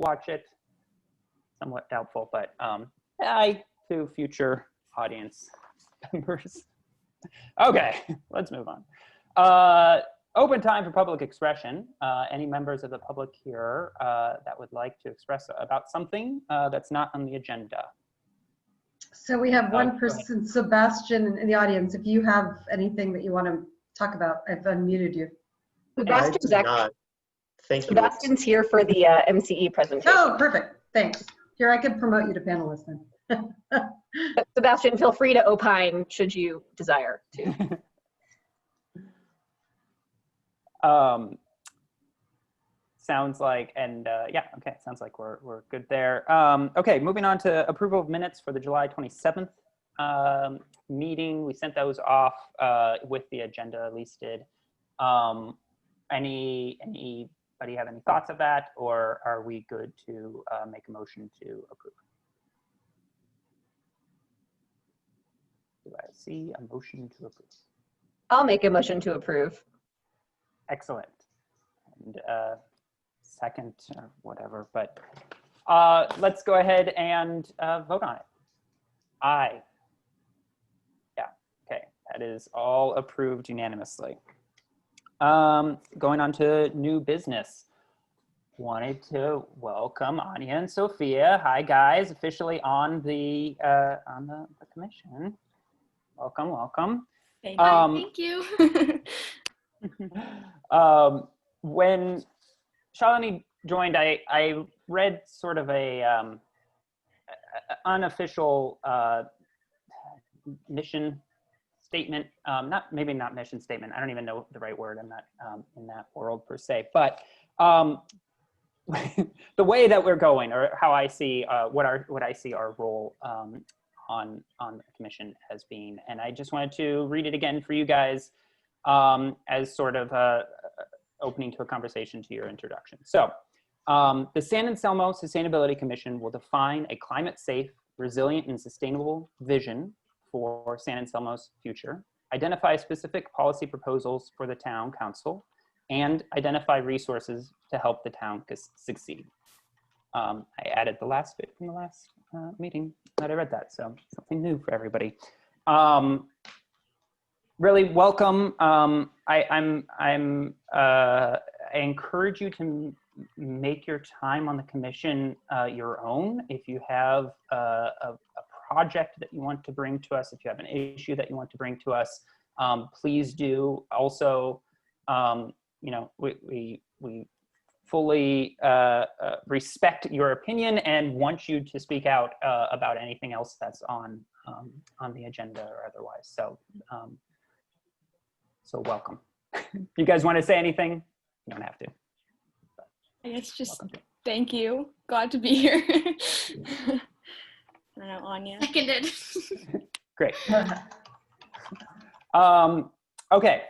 watch it. Somewhat doubtful, but hi to future audience members. Okay, let's move on. Open time for public expression. Any members of the public here that would like to express about something that's not on the agenda? So we have one person, Sebastian, in the audience. If you have anything that you want to talk about, I've unmuted you. Sebastian's Thank you. Sebastian's here for the MCE presentation. Oh, perfect. Thanks. Here, I could promote you to panelist then. Sebastian, feel free to opine should you desire to. Sounds like, and yeah, okay, sounds like we're good there. Okay, moving on to approval of minutes for the July 27th meeting. We sent those off with the agenda listed. Anybody have any thoughts of that, or are we good to make a motion to approve? Do I see a motion to approve? I'll make a motion to approve. Excellent. And second or whatever, but let's go ahead and vote on it. Aye. Yeah, okay, that is all approved unanimously. Going on to new business. Wanted to welcome Anya and Sophia. Hi guys, officially on the commission. Welcome, welcome. Thank you. When Shalini joined, I read sort of a unofficial mission statement. Maybe not mission statement. I don't even know the right word in that world per se. But the way that we're going, or how I see what I see our role on the commission as being, and I just wanted to read it again for you guys as sort of opening to a conversation to your introduction. So the San Anselmo Sustainability Commission will define a climate-safe, resilient, and sustainable vision for San Anselmo's future, identify specific policy proposals for the town council, and identify resources to help the town succeed. I added the last bit from the last meeting that I read that, so something new for everybody. Really welcome. I encourage you to make your time on the commission your own. If you have a project that you want to bring to us, if you have an issue that you want to bring to us, please do. Also, you know, we fully respect your opinion and want you to speak out about anything else that's on the agenda or otherwise. So. So welcome. You guys want to say anything? You don't have to. I guess just thank you. Glad to be here. I don't know, Anya. Seconded. Great. Okay,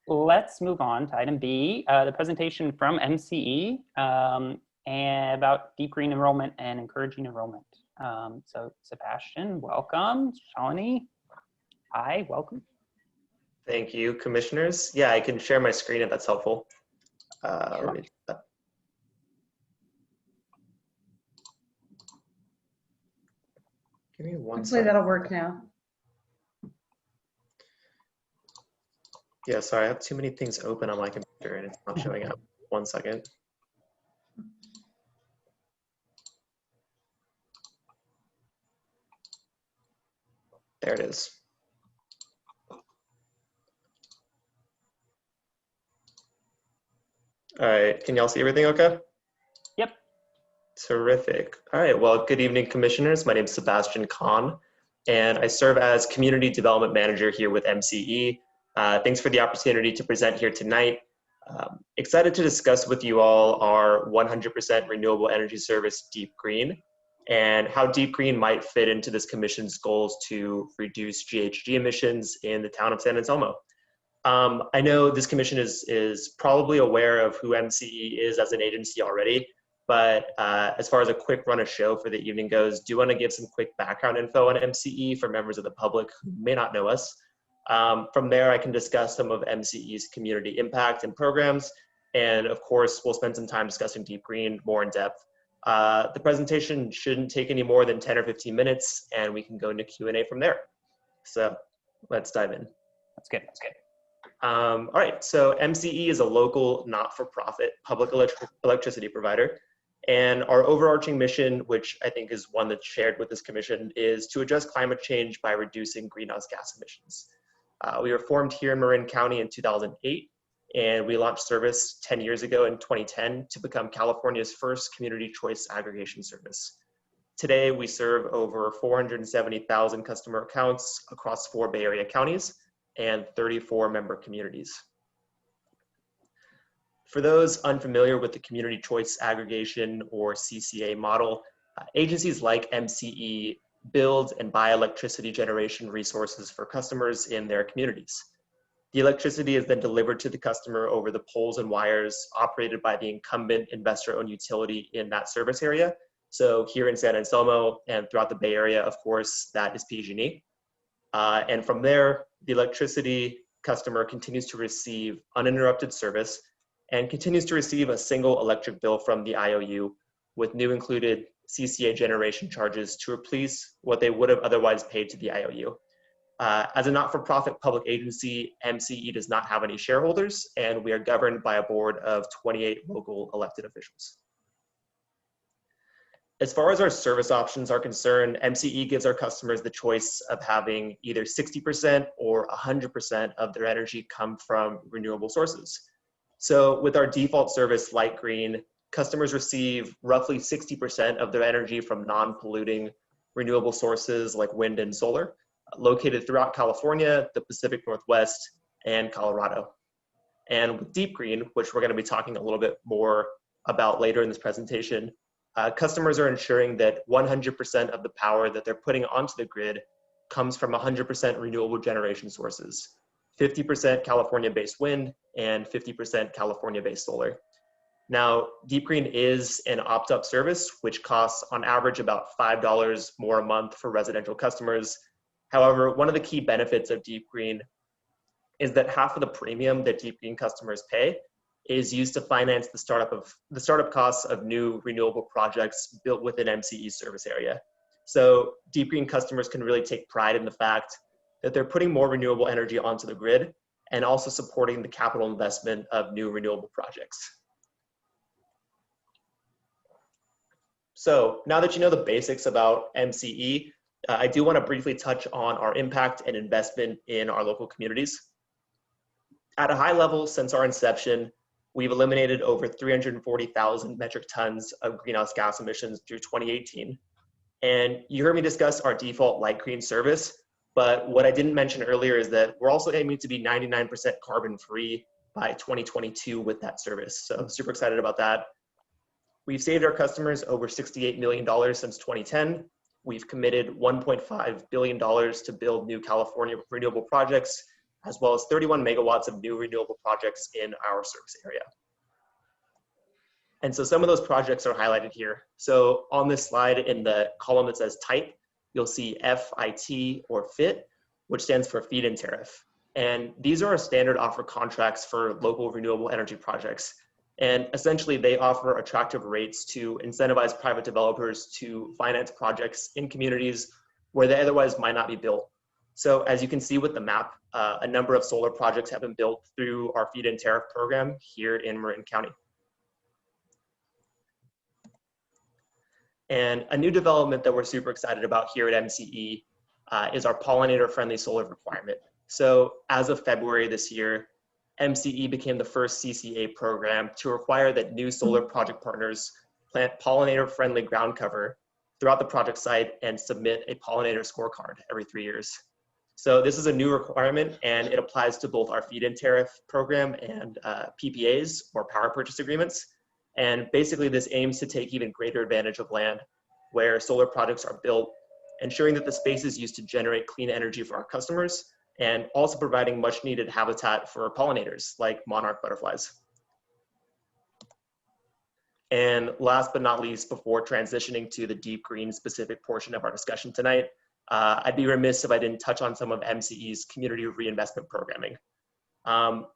let's move on to item B, the presentation from MCE and about deep green enrollment and encouraging enrollment. So Sebastian, welcome. Shalini, hi, welcome. Thank you, commissioners. Yeah, I can share my screen if that's helpful. Sure. Let me do that. Give me one Hopefully second. that'll work now. Yeah, sorry, I have too many things open on my computer and it's not showing up. 1 second. There it is. All right, can y'all see everything okay? Yep. Terrific. All right, well, good evening, commissioners. My name is Sebastian Kahn, and I serve as Community Development Manager here with MCE. Thanks for the opportunity to present here tonight. Excited to discuss with you all our 100% renewable energy service, Deep Green, and how Deep Green might fit into this commission's goals to reduce GHG emissions in the town of San Anselmo. I know this commission is probably aware of who MCE is as an agency already, but as far as a quick run of show for the evening goes, do want to give some quick background info on MCE for members of the public who may not know us. From there, I can discuss some of MCE's community impact and programs, and of course, we'll spend some time discussing Deep Green more in depth. The presentation shouldn't take any more than 10 or 15 minutes, and we can go into Q&A from there. So let's dive in. That's good. That's good. All right, so MCE is a local not-for-profit public electricity provider. And our overarching mission, which I think is one that's shared with this commission, is to address climate change by reducing greenhouse gas emissions. We were formed here in Marin County in 2008, and we launched service 10 years ago in 2010 to become California's first community choice aggregation service. Today, we serve over 470,000 customer accounts across 4 Bay Area counties and 34 member communities. For those unfamiliar with the community choice aggregation or CCA model, agencies like MCE build and buy electricity generation resources for customers in their communities. The electricity is then delivered to the customer over the poles and wires operated by the incumbent investor-owned utility in that service area. So here in San Anselmo and throughout the Bay Area, of course, that is PG&E. And from there, the electricity customer continues to receive uninterrupted service and continues to receive a single electric bill from the IOU with new included CCA generation charges to replace what they would have otherwise paid to the IOU. As a not-for-profit public agency, MCE does not have any shareholders, and we are governed by a board of 28 local elected officials. As far as our service options are concerned, MCE gives our customers the choice of having either 60% or 100% of their energy come from renewable sources. So with our default service, Light Green, customers receive roughly 60% of their energy from non-polluting renewable sources like wind and solar, located throughout California, the Pacific Northwest, and Colorado. And with Deep Green, which we're going to be talking a little bit more about later in this presentation, customers are ensuring that 100% of the power that they're putting onto the grid comes from 100% renewable generation sources, 50% California-based wind and 50% California-based solar. Now, Deep Green is an opt-up service, which costs on average about $5 more a month for residential customers. However, one of the key benefits of Deep Green is that half of the premium that Deep Green customers pay is used to finance the startup costs of new renewable projects built within MCE's service area. So Deep Green customers can really take pride in the fact that they're putting more renewable energy onto the grid and also supporting the capital investment of new renewable projects. So now that you know the basics about MCE, I do want to briefly touch on our impact and investment in our local communities. At a high level, since our inception, we've eliminated over 340,000 metric tons of greenhouse gas emissions through 2018. And you heard me discuss our default Light Green service, but what I didn't mention earlier is that we're also aiming to be 99% carbon free by 2022 with that service. So I'm super excited about that. We've saved our customers over $68 million since 2010. We've committed $1.5 billion to build new California renewable projects, as well as 31 megawatts of new renewable projects in our service area. And so some of those projects are highlighted here. So on this slide in the column that says type, you'll see FIT or FIT, which stands for feed-in tariff. And these are our standard offer contracts for local renewable energy projects. And essentially they offer attractive rates to incentivize private developers to finance projects in communities where they otherwise might not be built. So as you can see with the map, a number of solar projects have been built through our feed-in tariff program here in Marin County. And a new development that we're super excited about here at MCE is our pollinator-friendly solar requirement. So as of February this year, MCE became the first CCA program to require that new solar project partners plant pollinator-friendly ground cover throughout the project site and submit a pollinator scorecard every 3 years. So this is a new requirement, and it applies to both our feed-in tariff program and PPAs, or power purchase agreements. And basically this aims to take even greater advantage of land where solar projects are built, ensuring that the space is used to generate clean energy for our customers, and also providing much needed habitat for pollinators like monarch butterflies. And last but not least, before transitioning to the Deep Green specific portion of our discussion tonight, I'd be remiss if I didn't touch on some of MCE's community reinvestment programming.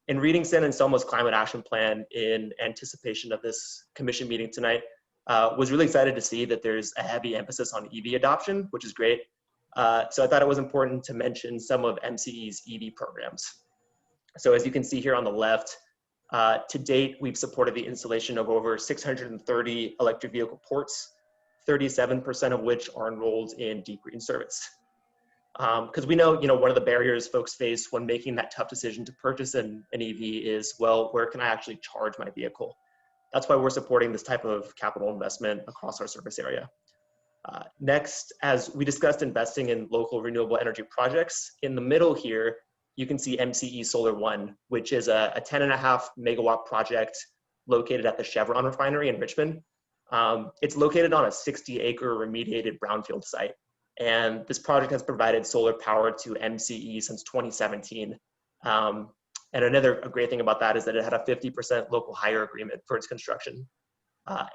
In reading San Anselmo's Climate Action Plan in anticipation of this commission meeting tonight, was really excited to see that there's a heavy emphasis on EV adoption, which is great. So I thought it was important to mention some of MCE's EV programs. So as you can see here on the left, to date, we've supported the installation of over 630 electric vehicle ports, 37% of which are enrolled in Deep Green service. Because we know, one of the barriers folks face when making that tough decision to purchase an EV is, well, where can I actually charge my vehicle? That's why we're supporting this type of capital investment across our service area. Next, as we discussed investing in local renewable energy projects, in the middle here, you can see MCE Solar One, which is a 10.5 megawatt project located at the Chevron refinery in Richmond. It's located on a 60-acre remediated brownfield site. And this project has provided solar power to MCE since 2017. And another great thing about that is that it had a 50% local hire agreement for its construction.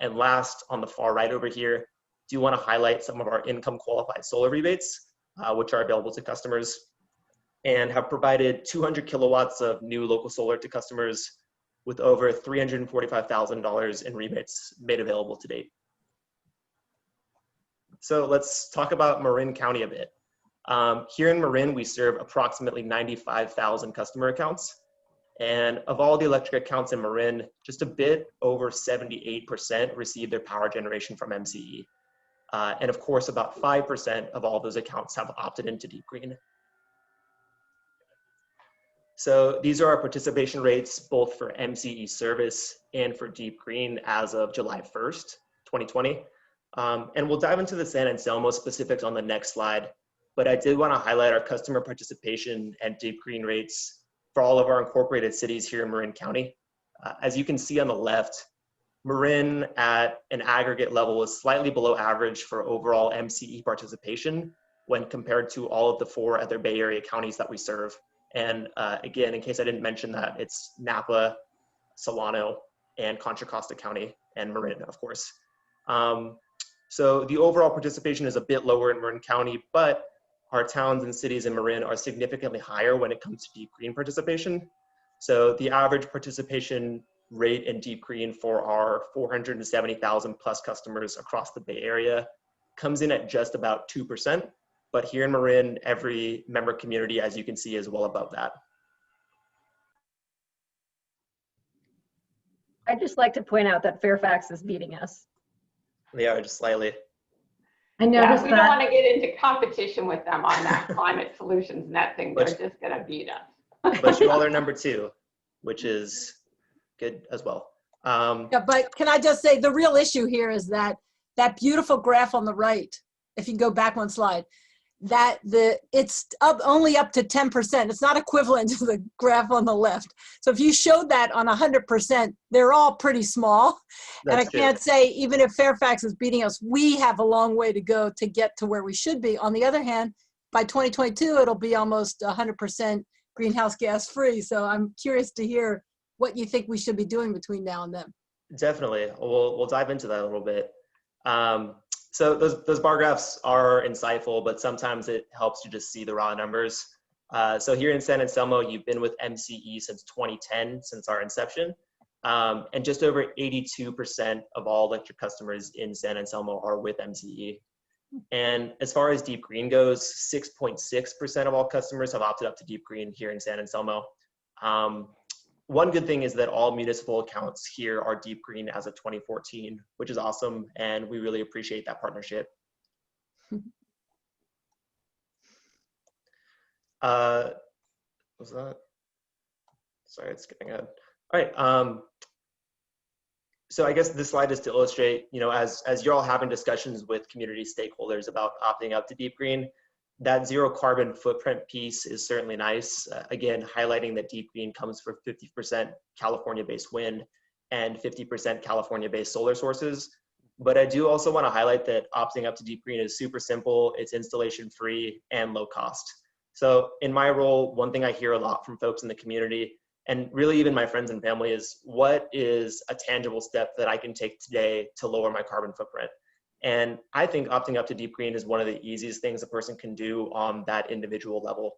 And last, on the far right over here, do want to highlight some of our income qualified solar rebates, which are available to customers, and have provided 200 kilowatts of new local solar to customers with over $345,000 in rebates made available to date. So let's talk about Marin County a bit. Here in Marin, we serve approximately 95,000 customer accounts. And of all the electric accounts in Marin, just a bit over 78% receive their power generation from MCE. And of course, about 5% of all those accounts have opted into Deep Green. So these are our participation rates, both for MCE service and for Deep Green as of July 1st, 2020. And we'll dive into the San Anselmo specifics on the next slide, but I did want to highlight our customer participation and Deep Green rates for all of our incorporated cities here in Marin County. As you can see on the left, Marin at an aggregate level is slightly below average for overall MCE participation when compared to all of the 4 other Bay Area counties that we serve. And again, in case I didn't mention that, it's Napa, Solano, and Contra Costa County, and Marin, of course. So the overall participation is a bit lower in Marin County, but our towns and cities in Marin are significantly higher when it comes to Deep Green participation. So the average participation rate in Deep Green for our 470,000 plus customers across the Bay Area comes in at just about 2%. But here in Marin, every member community, as you can see, is well above that. I'd just like to point out that Fairfax is beating us. They are just slightly. I Yeah, noticed we don't want that. to get into competition with them on that climate solutions net thing. They're just going to beat us. But you all are number 2, which is good as well. Yeah, but can I just say the real issue here is that beautiful graph on the right, if you can go back one slide, that it's only up to 10%. It's not equivalent to the graph on the left. So if you showed that on 100%, they're all pretty small. That's and I true. can't say, even if Fairfax is beating us, we have a long way to go to get to where we should be. On the other hand, by 2022, it'll be almost 100% greenhouse gas free. So I'm curious to hear what you think we should be doing between now and then. Definitely. We'll dive into that a little bit. So those bar graphs are insightful, but sometimes it helps you just see the raw numbers. So here in San Anselmo, you've been with MCE since 2010, since our inception. And just over 82% of all electric customers in San Anselmo are with MCE. And as far as Deep Green goes, 6.6% of all customers have opted up to Deep Green here in San Anselmo. One good thing is that all municipal accounts here are Deep Green as of 2014, which is awesome, and we really appreciate that partnership. Was that? Sorry, it's skipping ahead. All right. So I guess this slide is to illustrate, as you're all having discussions with community stakeholders about opting out to Deep Green, that zero carbon footprint piece is certainly nice. Again, highlighting that Deep Green comes for 50% California-based wind and 50% California-based solar sources. But I do also want to highlight that opting up to Deep Green is super simple, it's installation free and low cost. So in my role, one thing I hear a lot from folks in the community, and really even my friends and family, is what is a tangible step that I can take today to lower my carbon footprint? And I think opting up to Deep Green is one of the easiest things a person can do on that individual level.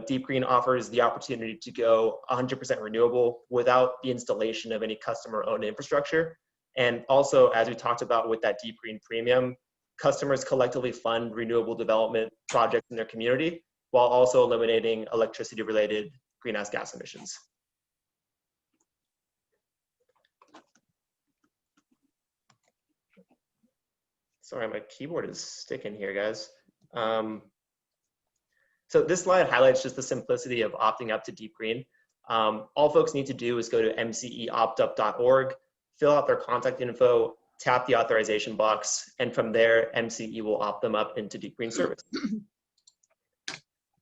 Deep Green offers the opportunity to go 100% renewable without the installation of any customer-owned infrastructure. And also, as we talked about with that Deep Green Premium, customers collectively fund renewable development projects in their community while also eliminating electricity-related greenhouse gas emissions. Sorry, my keyboard is sticking here, guys. So this slide highlights just the simplicity of opting up to Deep Green. All folks need to do is go to mceoptup.org, fill out their contact info, tap the authorization box, and from there, MCE will opt them up into Deep Green service.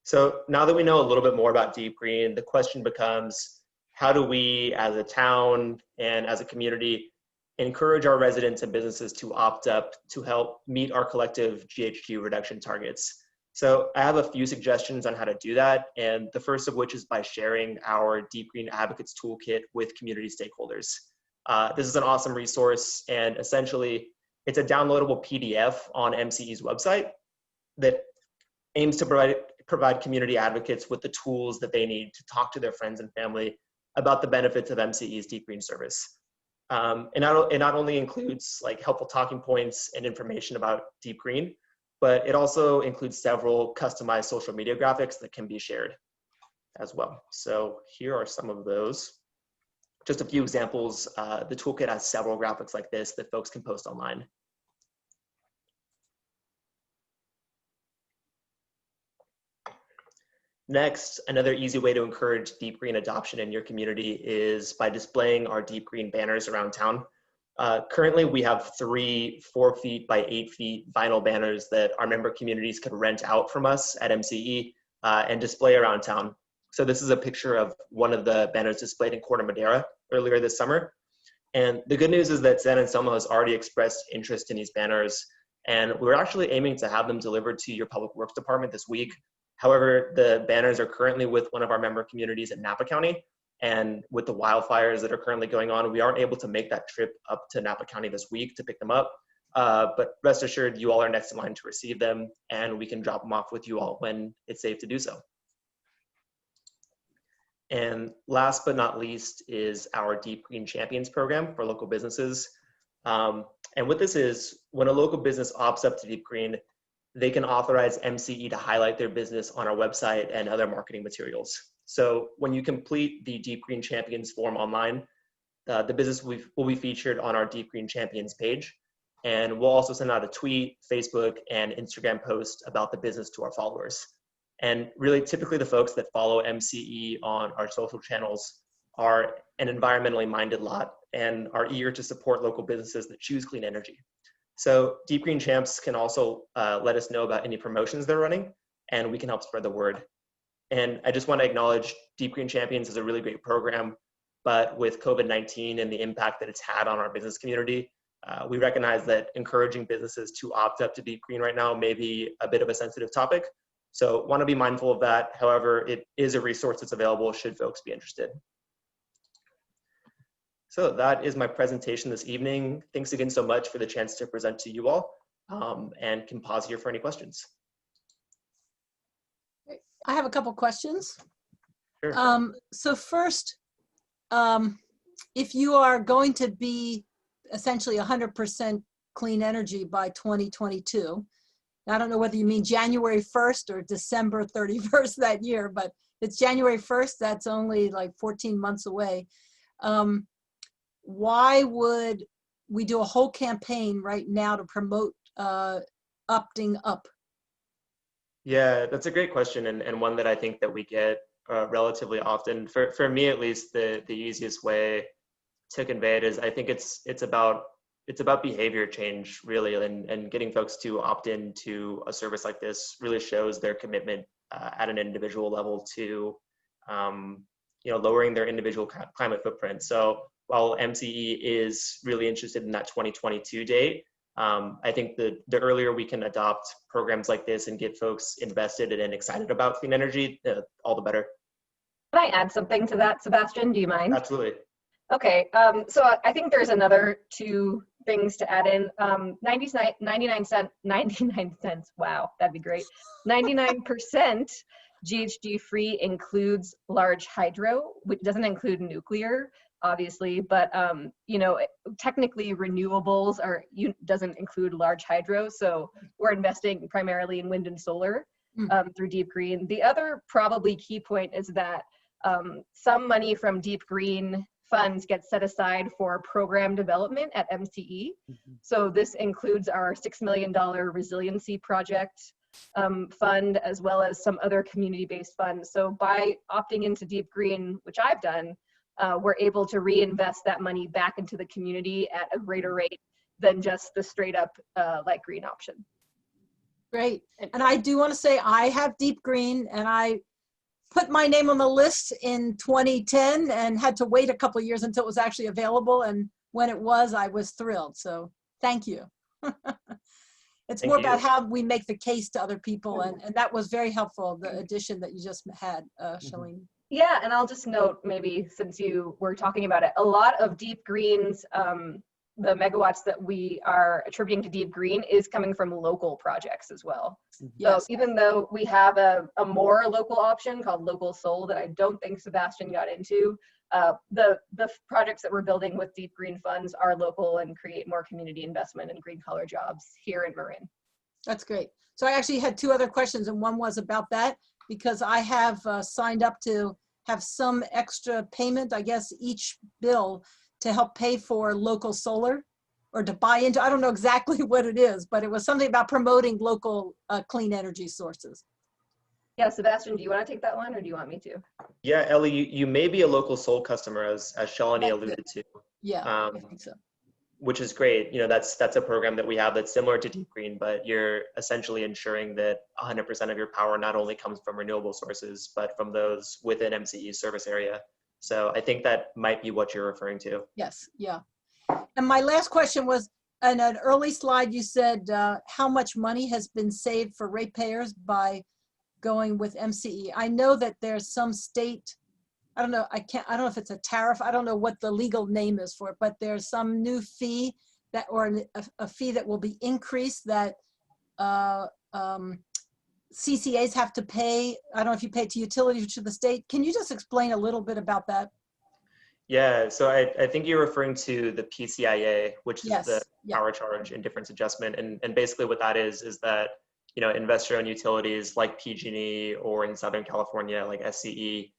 So now that we know a little bit more about Deep Green, the question becomes, how do we as a town and as a community encourage our residents and businesses to opt up to help meet our collective GHG reduction targets? So I have a few suggestions on how to do that. And the first of which is by sharing our Deep Green Advocates Toolkit with community stakeholders. This is an awesome resource, and essentially it's a downloadable PDF on MCE's website that aims to provide community advocates with the tools that they need to talk to their friends and family about the benefits of MCE's Deep Green service. It not only includes like helpful talking points and information about Deep Green, but it also includes several customized social media graphics that can be shared as well. So here are some of those. Just a few examples. The toolkit has several graphics like this that folks can post online. Next, another easy way to encourage Deep Green adoption in your community is by displaying our Deep Green banners around town. Currently, we have 3 4 feet by 8 feet vinyl banners that our member communities can rent out from us at MCE and display around town. So this is a picture of one of the banners displayed in Corte Madera earlier this summer. And the good news is that San Anselmo has already expressed interest in these banners, and we're actually aiming to have them delivered to your public works department this week. However, the banners are currently with one of our member communities in Napa County, and with the wildfires that are currently going on, we aren't able to make that trip up to Napa County this week to pick them up. But rest assured, you all are next in line to receive them, and we can drop them off with you all when it's safe to do so. And last but not least is our Deep Green Champions program for local businesses. And what this is, when a local business opts up to Deep Green, they can authorize MCE to highlight their business on our website and other marketing materials. So when you complete the Deep Green Champions form online, the business will be featured on our Deep Green Champions page. And we'll also send out a tweet, Facebook, and Instagram post about the business to our followers. And really, typically the folks that follow MCE on our social channels are an environmentally minded lot and are eager to support local businesses that choose clean energy. So Deep Green Champs can also let us know about any promotions they're running, and we can help spread the word. And I just want to acknowledge Deep Green Champions is a really great program, but with COVID-19 and the impact that it's had on our business community, we recognize that encouraging businesses to opt up to Deep Green right now may be a bit of a sensitive topic. So want to be mindful of that. However, it is a resource that's available should folks be interested. So that is my presentation this evening. Thanks again so much for the chance to present to you all, and can pause here for any questions. I have a couple questions. Sure. So first, if you are going to be essentially 100% clean energy by 2022, I don't know whether you mean January 1st or December 31st that year, but it's January 1st, that's only like 14 months away. Why would we do a whole campaign right now to promote opting up? Yeah, that's a great question, and one that I think that we get relatively often. For me, at least, the easiest way to convey it is I think it's about behavior change, really, and getting folks to opt into a service like this really shows their commitment at an individual level to lowering their individual climate footprint. So while MCE is really interested in that 2022 date, I think the earlier we can adopt programs like this and get folks invested and excited about clean energy, all the better. Can I add something to that, Sebastian? Do you mind? Absolutely. Okay, so I think there's another 2 things to add in. 99 cents, wow, that'd be great. 99% GHG free includes large hydro, which doesn't include nuclear. obviously, but you know, technically renewables doesn't include large hydro, so we're investing primarily in wind and solar through Deep Green. The other probably key point is that some money from Deep Green funds get set aside for program development at MCE. So this includes our $6 million resiliency project fund, as well as some other community-based funds. So by opting into Deep Green, which I've done, we're able to reinvest that money back into the community at a greater rate than just the straight up light green option. Great. And I do want to say I have Deep Green, and I put my name on the list in 2010 and had to wait a couple of years until it was actually available. And when it was, I was thrilled. So thank you. It's more about how we make the case to other people. And that was very helpful, the addition that you just had, Shalene. Yeah, and I'll just note, maybe since you were talking about it, a lot of Deep Green's, the megawatts that we are attributing to Deep Green is coming from local projects as well. Yes. So even though we have a more local option called Local Sol that I don't think Sebastian got into, the projects that we're building with Deep Green funds are local and create more community investment and green collar jobs here in Marin. That's great. So I actually had two other questions, and one was about that, because I have signed up to have some extra payment, I guess, each bill to help pay for local solar, or to buy into, I don't know exactly what it is, but it was something about promoting local clean energy sources. Yeah, Sebastian, do you want to take that one, or do you want me to? Yeah, Ellie, you may be a Local Sol customer, as Shalini alluded to. Yeah, I think so. Which is great. You know, that's a program that we have that's similar to Deep Green, but you're essentially ensuring that 100% of your power not only comes from renewable sources, but from those within MCE's service area. So I think that might be what you're referring to. Yes, yeah. And my last question was, in an early slide, you said how much money has been saved for ratepayers by going with MCE. I know that there's some state, I don't know if it's a tariff, I don't know what the legal name is for it, but there's some new fee that, or a fee that will be increased that CCAs have to pay. I don't know if you pay to utilities or to the state. Can you just explain a little bit about that? Yeah, so I think you're referring to the PCIA, which is the yeah. power charge indifference adjustment. And basically what that is that, you know, investor-owned utilities like PG&E, or in Southern California, like SCE,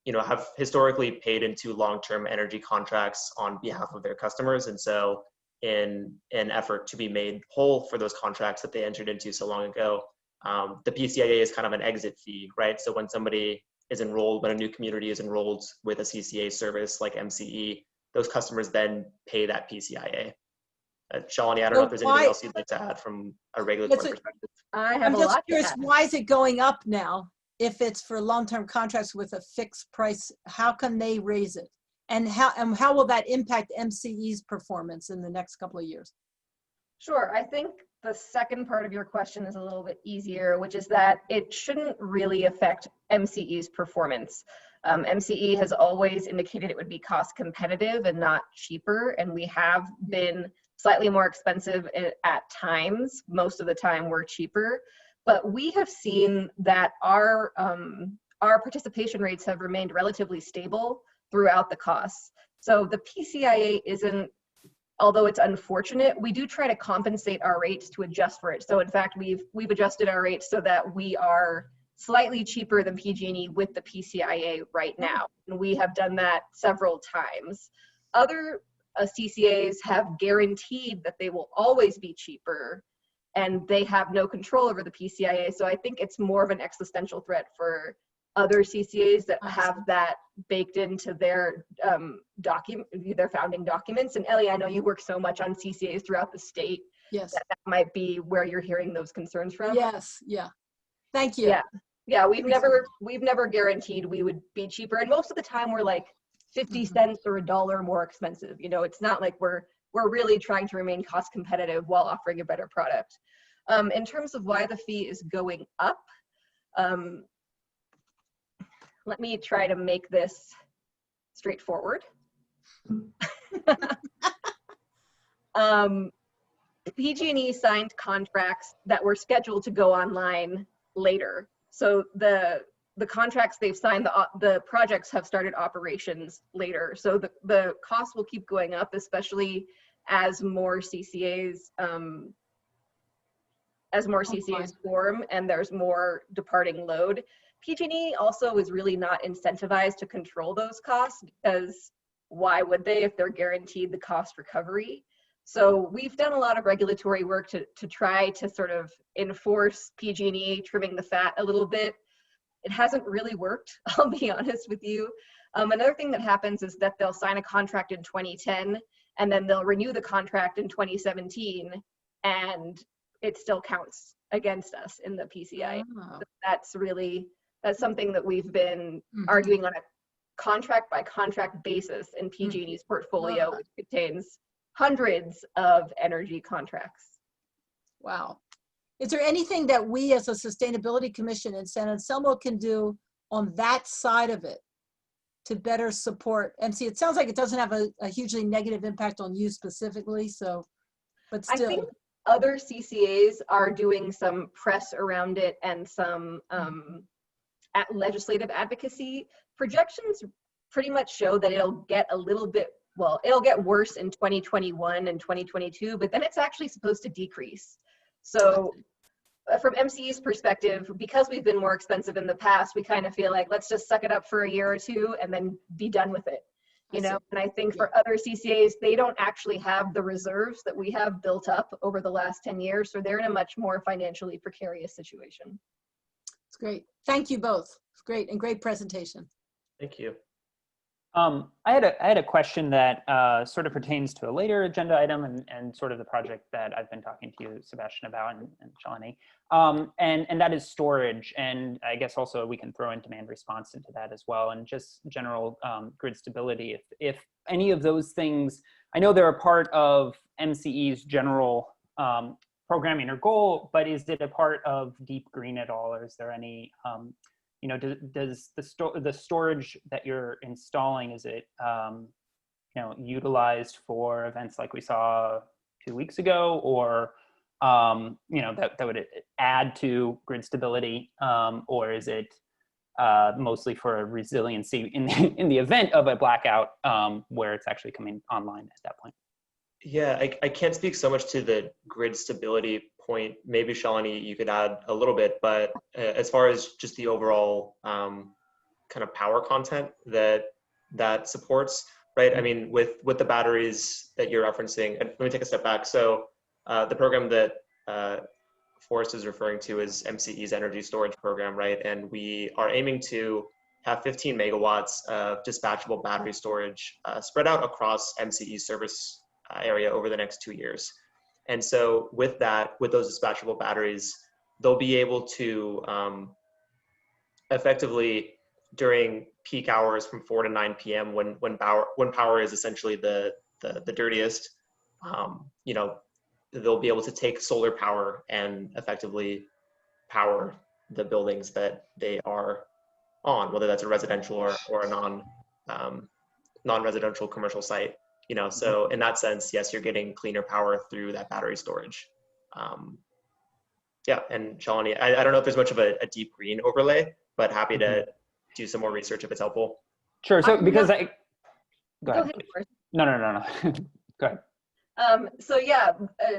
you know, have historically paid into long-term energy contracts on behalf of their customers. And so in an effort to be made whole for those contracts that they entered into so long ago, the PCIA is kind of an exit fee, right? So when somebody is enrolled, when a new community is enrolled with a CCA service like MCE, those customers then pay that PCIA. Shalini, I don't know if there's anything else you'd like to add from a regulatory perspective. I'm just curious, why is it going up now? If it's for long-term contracts with a fixed price, how can they raise it? And how will that impact MCE's performance in the next couple of years? Sure, I think the second part of your question is a little bit easier, which is that it shouldn't really affect MCE's performance. MCE has always indicated it would be cost competitive and not cheaper, and we have been slightly more expensive at times. Most of the time we're cheaper, but we have seen that our participation rates have remained relatively stable throughout the costs. So the PCIA isn't, although it's unfortunate, we do try to compensate our rates to adjust for it. So in fact, we've adjusted our rates so that we are slightly cheaper than PG&E with the PCIA right now. And we have done that several times. Other CCAs have guaranteed that they will always be cheaper, and they have no control over the PCIA. So I think it's more of an existential threat for other CCAs that have that baked into their their founding documents. And Ellie, I know you work so much on CCAs throughout the state. Yes. That might be where you're hearing those concerns from. Yes, yeah. Thank you. Yeah, we've never guaranteed we would be cheaper. And most of the time we're like 50 cents or $1 more expensive. You know, it's not like we're really trying to remain cost competitive while offering a better product. In terms of why the fee is going up, let me try to make this straightforward. PG&E signed contracts that were scheduled to go online later. So the the contracts they've signed, the projects have started operations later. So the costs will keep going up, especially as more CCAs form and there's more departing load. PG&E also is really not incentivized to control those costs, because why would they if they're guaranteed the cost recovery? So we've done a lot of regulatory work to try to sort of enforce PG&E trimming the fat a little bit. It hasn't really worked, I'll be honest with you. Another thing that happens is that they'll sign a contract in 2010 and then they'll renew the contract in 2017 and it still counts against us in the PCI. Oh. That's something that we've been arguing on a contract by contract basis in PG&E's portfolio, which contains hundreds of energy contracts. Wow. Is there anything that we as a Sustainability Commission in San Anselmo can do on that side of it to better support MC? It sounds like it doesn't have a hugely negative impact on you specifically, so, but still. I think other CCAs are doing some press around it and some legislative advocacy. Projections pretty much show that it'll get a little bit, well, it'll get worse in 2021 and 2022, but then it's actually supposed to decrease. So from MCE's perspective, because we've been more expensive in the past, we kind of feel like, let's just suck it up for a year or two and then be done with it. You know, and I think for other CCAs, they don't actually have the reserves that we have built up over the last 10 years. So they're in a much more financially precarious situation. It's great. Thank you both. It's great and great presentation. Thank you. I had a question that sort of pertains to a later agenda item and sort of the project that I've been talking to you, Sebastian, about, and Shalini, and that is storage. And I guess also we can throw in demand response into that as well, and just general grid stability. If any of those things, I know they're a part of MCE's general programming or goal, but is it a part of Deep Green at all, or is there any you know, does the storage that you're installing, is it, you know, utilized for events like we saw 2 weeks ago, or, you know, that would add to grid stability, or is it mostly for resiliency in the event of a blackout, where it's actually coming online at that point? Yeah, I can't speak so much to the grid stability point. Maybe Shalini, you could add a little bit, but as far as just the overall kind of power content that supports, right? I mean, with the batteries that you're referencing, and let me take a step back. So the program that Forrest is referring to is MCE's energy storage program, right? And we are aiming to have 15 megawatts of dispatchable battery storage spread out across MCE's service area over the next 2 years. And so with that, with those dispatchable batteries, they'll be able to effectively during peak hours from 4 to 9 p.m. when power is essentially the dirtiest, you know, they'll be able to take solar power and effectively power the buildings that they are on, whether that's a residential or a non-residential commercial site. You know, so in that sense, yes, you're getting cleaner power through that battery storage. Yeah, and Shalini, I don't know if there's much of a Deep Green overlay, but happy to do some more research if it's helpful. Sure. So because go ahead. No. Go ahead. So yeah,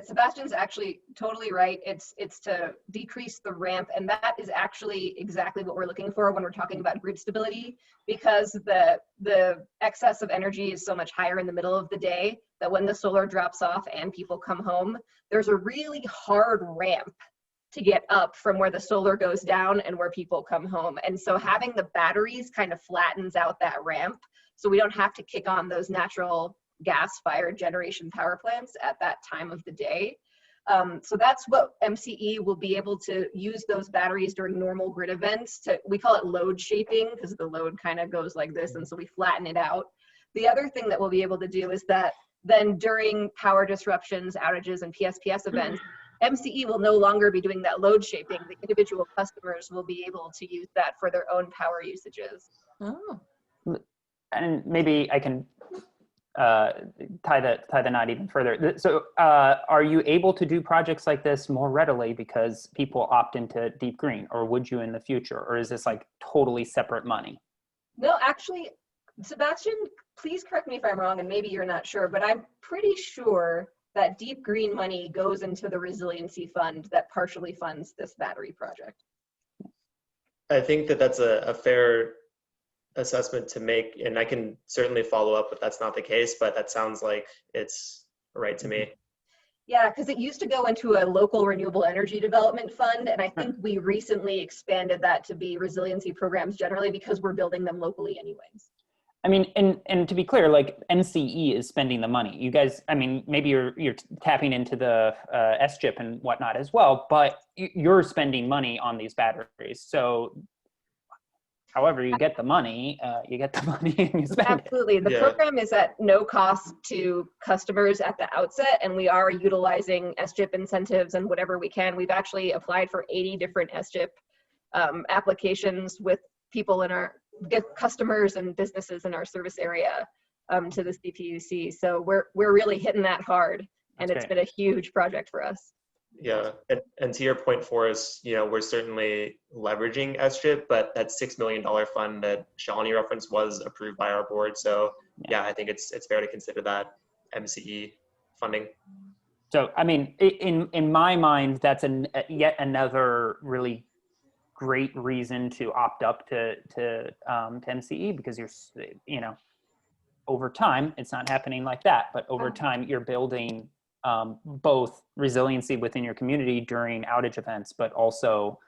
Sebastian's actually totally right. It's to decrease the ramp, and that is actually exactly what we're looking for when we're talking about grid stability, because the excess of energy is so much higher in the middle of the day that when the solar drops off and people come home, there's a really hard ramp to get up from where the solar goes down and where people come home. And so having the batteries kind of flattens out that ramp, so we don't have to kick on those natural gas-fired generation power plants at that time of the day. So that's what MCE will be able to use those batteries during normal grid events to, we call it load shaping, because the load kind of goes like this, and so we flatten it out. The other thing that we'll be able to do is that then during power disruptions, outages, and PSPS events, MCE will no longer be doing that load shaping. The individual customers will be able to use that for their own power usages. Oh. And maybe I can tie the knot even further. So are you able to do projects like this more readily because people opt into Deep Green, or would you in the future? Or is this like totally separate money? No, actually, Sebastian, please correct me if I'm wrong, and maybe you're not sure, but I'm pretty sure that Deep Green money goes into the resiliency fund that partially funds this battery project. I think that that's a fair assessment to make, and I can certainly follow up if that's not the case, but that sounds like it's right to me. Yeah, because it used to go into a local renewable energy development fund, and I think we recently expanded that to be resiliency programs generally because we're building them locally anyways. I mean, and to be clear, like MCE is spending the money. You guys, I mean, maybe you're tapping into the SGIP and whatnot as well, but you're spending money on these batteries. So however you get the money and you spend Absolutely. it. The program is at no cost to customers at the outset, and we are utilizing SGIP incentives and whatever we can. We've actually applied for 80 different SGIP applications with people in our customers and businesses in our service area to the CPUC. So we're really hitting that hard, and it's been a huge project for us. Yeah, and to your point, Forrest, you know, we're certainly leveraging SGIP, but that $6 million fund that Shalini referenced was approved by our board. So yeah, I think it's fair to consider that MCE funding. So I mean, in my mind, that's yet another really great reason to opt up to MCE, because you know, over time, it's not happening like that, but over time you're building both resiliency within your community during outage events, but also,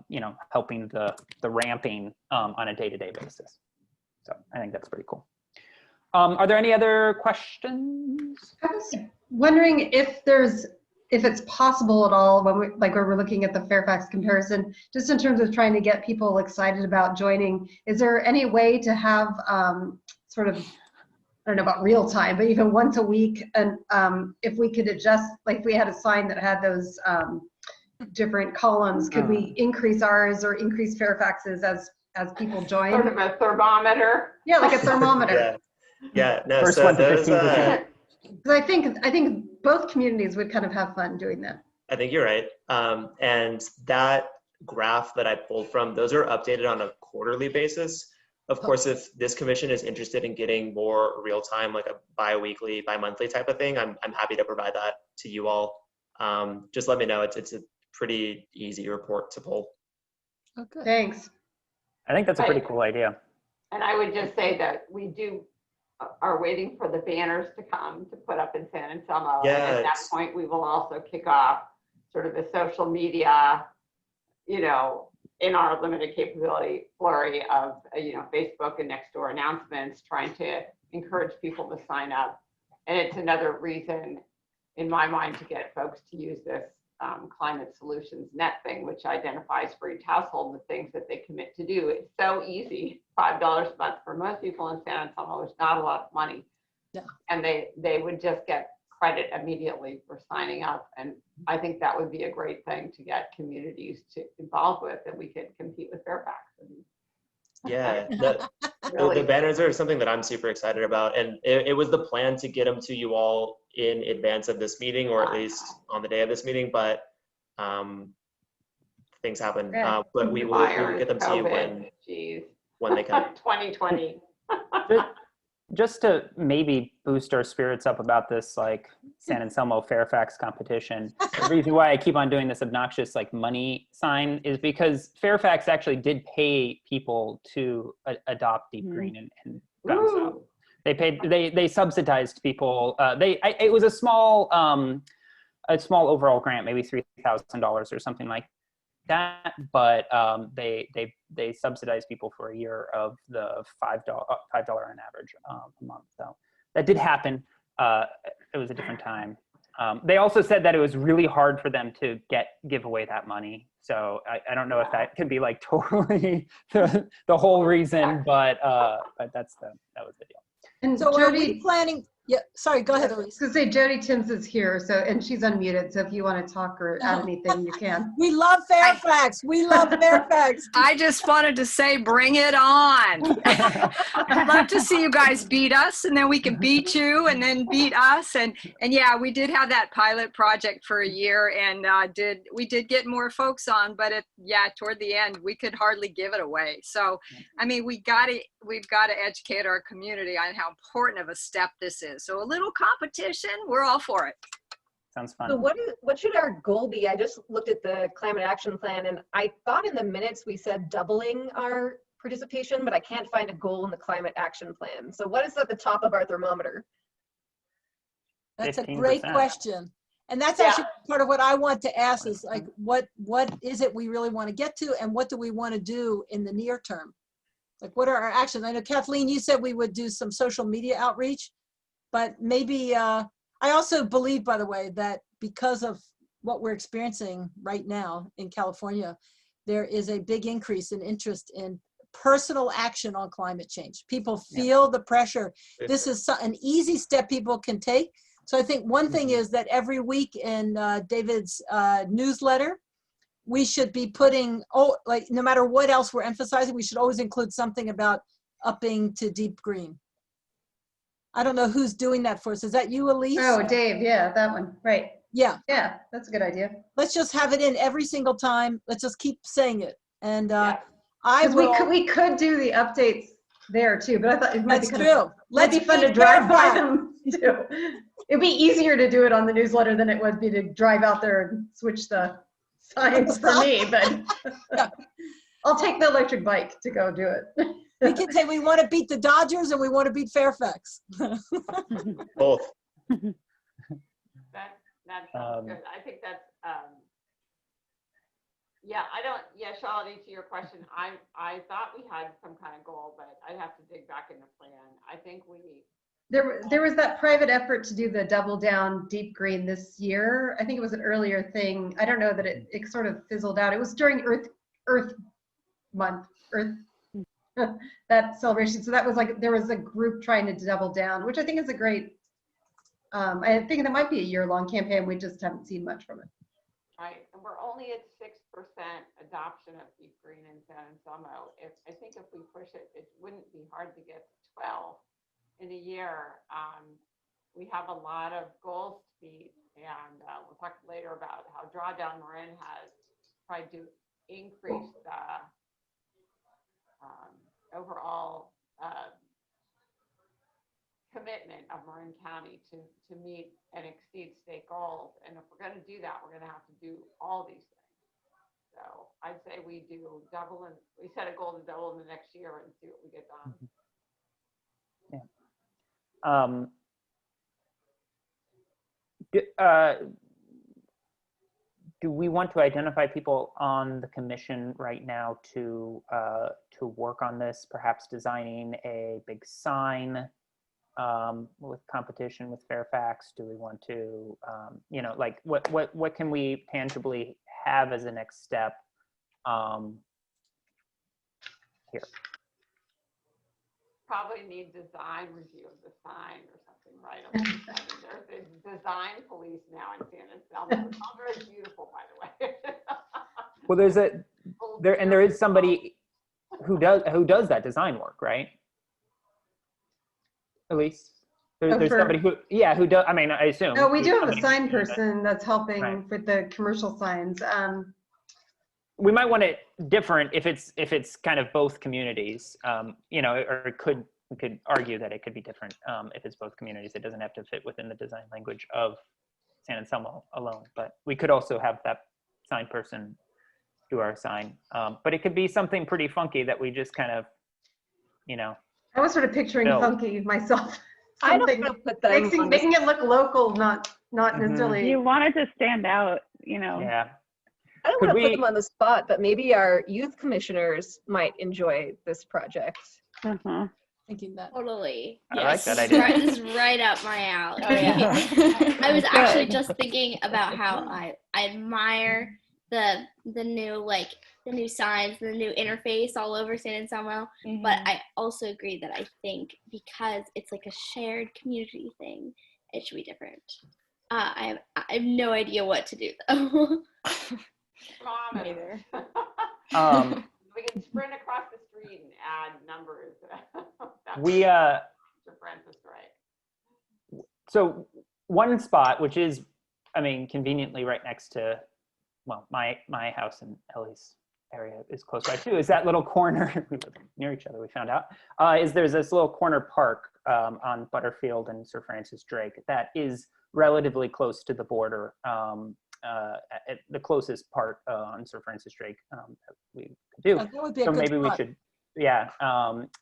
you know, helping the ramping on a day-to-day basis. So I think that's pretty cool. Are there any other questions? I was wondering if it's possible at all when we're looking at the Fairfax comparison, just in terms of trying to get people excited about joining, is there any way to have sort of, I don't know about real time, but even once a week, and if we could adjust, like if we had a sign that had those different columns, could we increase ours or increase Fairfax's as people join? Sort of a thermometer. Yeah, like a thermometer. Yeah, no, First so one to those, 15%. I think both communities would kind of have fun doing that. I think you're right. And that graph that I pulled from, those are updated on a quarterly basis. Of course, if this commission is interested in getting more real time, like a bi-weekly, bi-monthly type of thing, I'm happy to provide that to you all. Just let me know. It's a pretty easy report to pull. Okay. Thanks. I think that's a pretty cool idea. And I would just say that we are waiting for the banners to come to put up in San Anselmo. Yes. And at that point, we will also kick off sort of the social media, you know, in our limited capability flurry of, you know, Facebook and Nextdoor announcements, trying to encourage people to sign up. And it's another reason in my mind to get folks to use this Climate Solutions Net thing, which identifies for each household the things that they commit to do. It's so easy. $5 a month for most people in San Anselmo is not a lot of money. Yeah. And they would just get credit immediately for signing up. And I think that would be a great thing to get communities to involve with, and we could compete with Fairfax. Yeah, Really. the banners are something that I'm super excited about. And it was the plan to get them to you all in advance of this meeting, or at least on the day of this meeting, but things happen. But we will get them to you when they come. 2020. Just to maybe boost our spirits up about this, like San Anselmo Fairfax competition, the reason why I keep on doing this obnoxious like money sign is because Fairfax actually did pay people to adopt Deep Green and so they subsidized people. It was a small overall grant, maybe $3,000 or something like that, but they subsidize people for a year of the $5 on average a month. So that did happen. It was a different time. They also said that it was really hard for them to give away that money. So I don't know if that could be like totally the whole reason, but that was the deal. And So Jody, Yeah, sorry, go ahead, I was Elise. gonna say Jody Timms is here, so, and she's unmuted, so if you want to talk or add anything, you can. We love Fairfax. We love Fairfax. I just wanted to say, bring it on. I'd love to see you guys beat us, and then we can beat you, and then beat us. And yeah, we did have that pilot project for a year, and we did get more folks on, but toward the end, we could hardly give it away. So, I mean, we've got to educate our community on how important of a step this is. So a little competition, we're all for it. Sounds fun. So what should our goal be? I just looked at the climate action plan, and I thought in the minutes we said doubling our participation, but I can't find a goal in the climate action plan. So what is at the top of our thermometer? That's a 15%. great question. And that's Yeah. actually part of what I want to ask is like, what is it we really want to get to, and what do we want to do in the near term? Like, what are our actions? I know, Kathleen, you said we would do some social media outreach, but maybe, I also believe, by the way, that because of what we're experiencing right now in California, there is a big increase in interest in personal action on climate change. People feel the pressure. This is an easy step people can take. So I think one thing is that every week in David's newsletter, we should be putting, like, no matter what else we're emphasizing, we should always include something about upping to deep green. I don't know who's doing that for us. Is that you, Elise? Oh, Dave, yeah, that one, right. Yeah, Yeah, that's a good idea. let's just have it in every single time. Let's just keep saying it. And Yeah. I 'Cause will. we could do the updates there too, but I thought it might be That's kind of, true. might be Let's fun to be drive by Fairfax. them too. It'd be easier to do it on the newsletter than it would be to drive out there and switch the signs for me, but Yeah. I'll take the electric bike to go do it. We can say we want to beat the Dodgers and we want to beat Fairfax. Both. That sounds good. I think that's, Shalini, to your question, I thought we had some kind of goal, but I'd have to dig back in the plan. I think There was that private effort to do the double down deep green this year. I think it was an earlier thing. I don't know that it sort of fizzled out. It was during Earth Month, that celebration. So that was like, there was a group trying to double down, which I think is a great, I think that might be a year-long campaign. We just haven't seen much from it. right, and we're only at 6% adoption of deep green in San Anselmo. I think if we push it, it wouldn't be hard to get to 12 in a year. We have a lot of goals to meet, and we'll talk later about how Drawdown Marin has tried to increase the overall commitment of Marin County to meet and exceed state goals. And if we're going to do that, we're going to have to do all these things. So I'd say we do double, and we set a goal to double in the next year and see what we get done. Do we want to identify people on the commission right now to work on this, perhaps designing a big sign with competition with Fairfax? Do we want to, like what can we tangibly have as a next step here? Probably need design review of the sign or something, right? I mean, there's a design police now in San Anselmo. It's all very beautiful, by the way. Well, there is somebody who does that design work, right? Elise? There's somebody who does, I mean, I assume. No, we do have a somebody sign who does that. person that's helping Right. with the commercial signs. We might want it different if it's kind of both communities, or we could argue that it could be different if it's both communities. It doesn't have to fit within the design language of San Anselmo alone, but we could also have that sign person do our sign. But it could be something pretty funky that we just kind of, I was sort of picturing No. funky myself. I don't Something want to put them on the making it look local, not necessarily. You want it to stand out, yeah. I don't Could want to put we- them on the spot, but maybe our youth commissioners might enjoy this project. Mhm. Thinking that. Totally. I like that Yes. idea. This is right up my alley. Oh, yeah. I was actually Good. just thinking about how I admire the new signs, the new interface all over San Anselmo. But I also agree that I think because it's like a shared community thing, it should be different. I have no idea what to do though. Neither. We can sprint across the street and add numbers. Francis, right? So one spot, which is, I mean, conveniently right next to, well, my house and Ellie's area is close by too, is that little corner, we live near each other, we found out, there's this little corner park on Butterfield and Sir Francis Drake that is relatively close to the border, at the closest part on Sir Francis Drake that we could do. That would be a So good maybe we spot. should,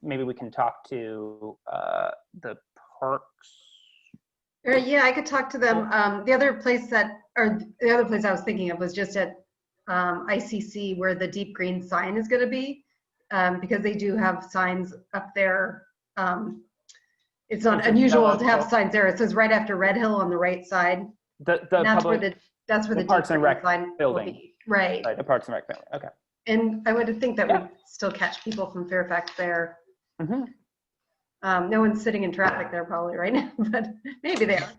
maybe we can talk to the parks. Yeah, I could talk to them. The other place I was thinking of was just at ICC where the deep green sign is going to be, because they do have signs up there. It's not unusual to have signs there. It says right after Red Hill on the right side. That's where the Parks and Rec building will be. Right. The Parks and Rec building. Okay. And I would think that would still catch people from Fairfax there. No one's sitting in traffic there probably right now, but maybe they are.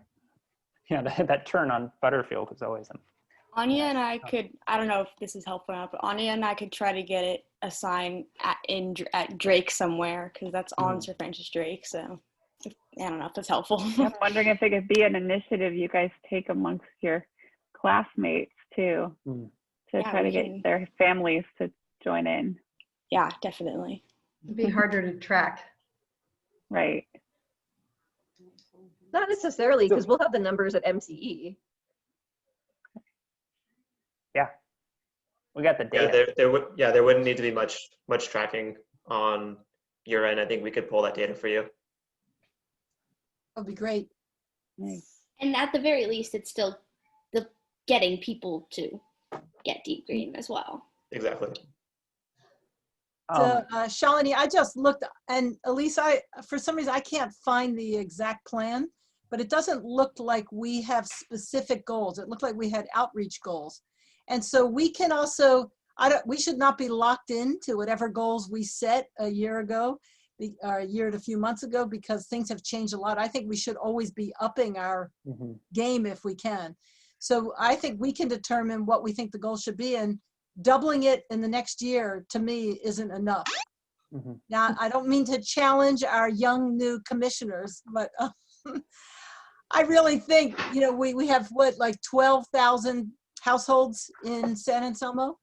Yeah, that turn on Butterfield is always Anya and I could, I don't know if this is helpful enough, but Anya and I could try to get a sign at Drake somewhere, because that's on Sir Francis Drake. So I don't know if that's helpful. I'm wondering if it could be an initiative you guys take amongst your classmates too, to try to get their families to join in. Yeah, definitely. It'd be harder to track. Right. Not necessarily, because we'll have the numbers at MCE. Yeah, we got the data. There wouldn't need to be much tracking on your end. I think we could pull that data for you. That'd be great. And at the very least, it's still the getting people to get deep green as well. Exactly. So, Shalini, I just looked, and Elise, for some reason, I can't find the exact plan, but it doesn't look like we have specific goals. It looked like we had outreach goals. And so we can also, we should not be locked into whatever goals we set a year ago, or a year and a few months ago, because things have changed a lot. I think we should always be upping our game if we can. So I think we can determine what we think the goal should be, and doubling it in the next year, to me, isn't enough. Now, I don't mean to challenge our young new commissioners, but I really think, we have like 12,000 households in San Anselmo.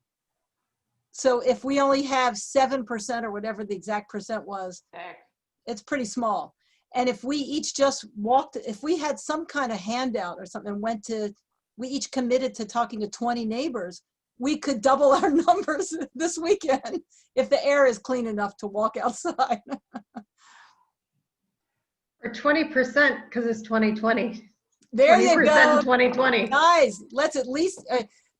So if we only have 7% or whatever the exact percent was, it's pretty small. And if we each just if we had some kind of handout or something, we each committed to talking to 20 neighbors, we could double our numbers this weekend if the air is clean enough to walk outside. Or 20% because it's 2020. There you go. 20% in 2020. Guys, let's at least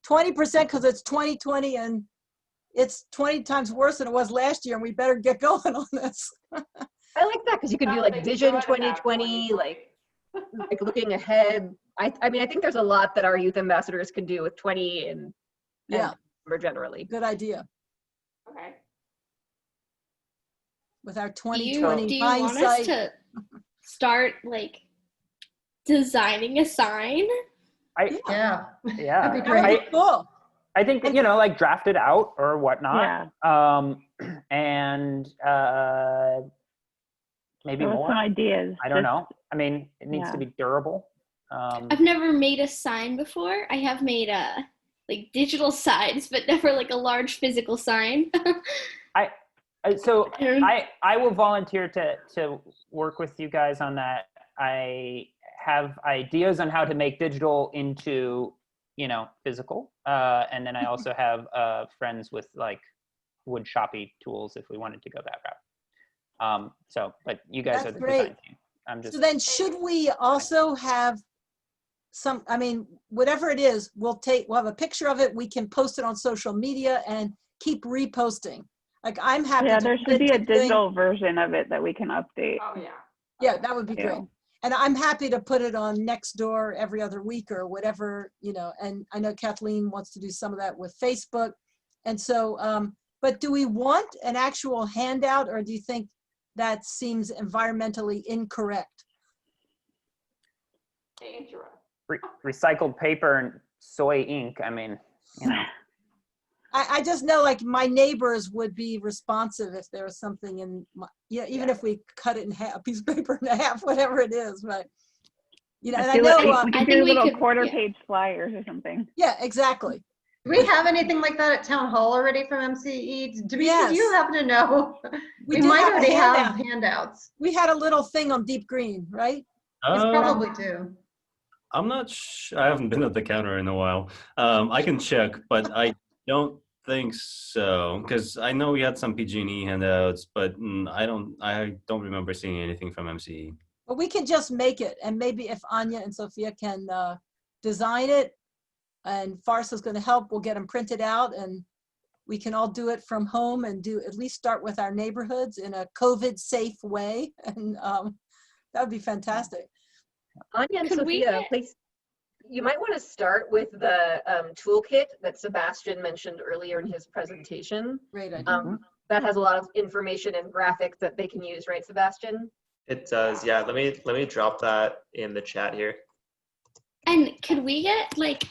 20% because it's 2020 and it's 20 times worse than it was last year, and we better get going on this. I like that because you could do like Vision 2020, like looking ahead. I mean, I think there's a lot that our youth ambassadors can do with 20 and more generally. Good idea. Okay. With our Do you 2020 want us to start like designing a sign? Yeah. That'd be great. Cool. I think, like draft it out or whatnot. And maybe more. Some ideas. I don't know. I mean, it needs to be durable. I've never made a sign before. I have made like digital signs, but never like a large physical sign. I will volunteer to work with you guys on that. I have ideas on how to make digital into, physical. And then I also have friends with like wood shoppy tools if we wanted to go that route. But you guys That's are the great. design team. So then should we also have whatever it is, we'll have a picture of it. We can post it on social media and keep reposting. Like I'm happy. Yeah, there should be a digital version of it that we can update. Oh, yeah. Yeah, that would be great. And I'm happy to put it on Nextdoor every other week or whatever, you know, and I know Kathleen wants to do some of that with Facebook. And so, but do we want an actual handout, or do you think that seems environmentally incorrect? Dangerous. Recycled paper and soy ink. I mean, you know. I just know, like, my neighbors would be responsive if there was something in my, yeah, even if we cut it in half, a piece of paper in half, whatever it is, but, you know, and I feel know, like we could I do think we little could- quarter-page flyers or something. yeah, exactly. Do we have anything like that at Town Hall already from MCE? Demetria, do you Yes. happen to know? We We did might have a already have handout. handouts. We had a little thing on Deep Green, right? It's probably do. I'm not I haven't been at the counter in a while. I can check, but I don't think so, because I know we had some PG&E handouts, but I don't remember seeing anything from MCE. But we can just make it, and maybe if Anya and Sophia can design it, and Farsa's going to help, we'll get them printed out, and we can all do it from home and at least start with our neighborhoods in a COVID-safe way, and that would be fantastic. Anya and Could we Sophia, get- please, you might want to start with the toolkit that Sebastian mentioned earlier in his presentation. Great idea. That has a lot of information and graphics that they can use, right, Sebastian? It does, yeah. Let me drop that in the chat here. And could we get like,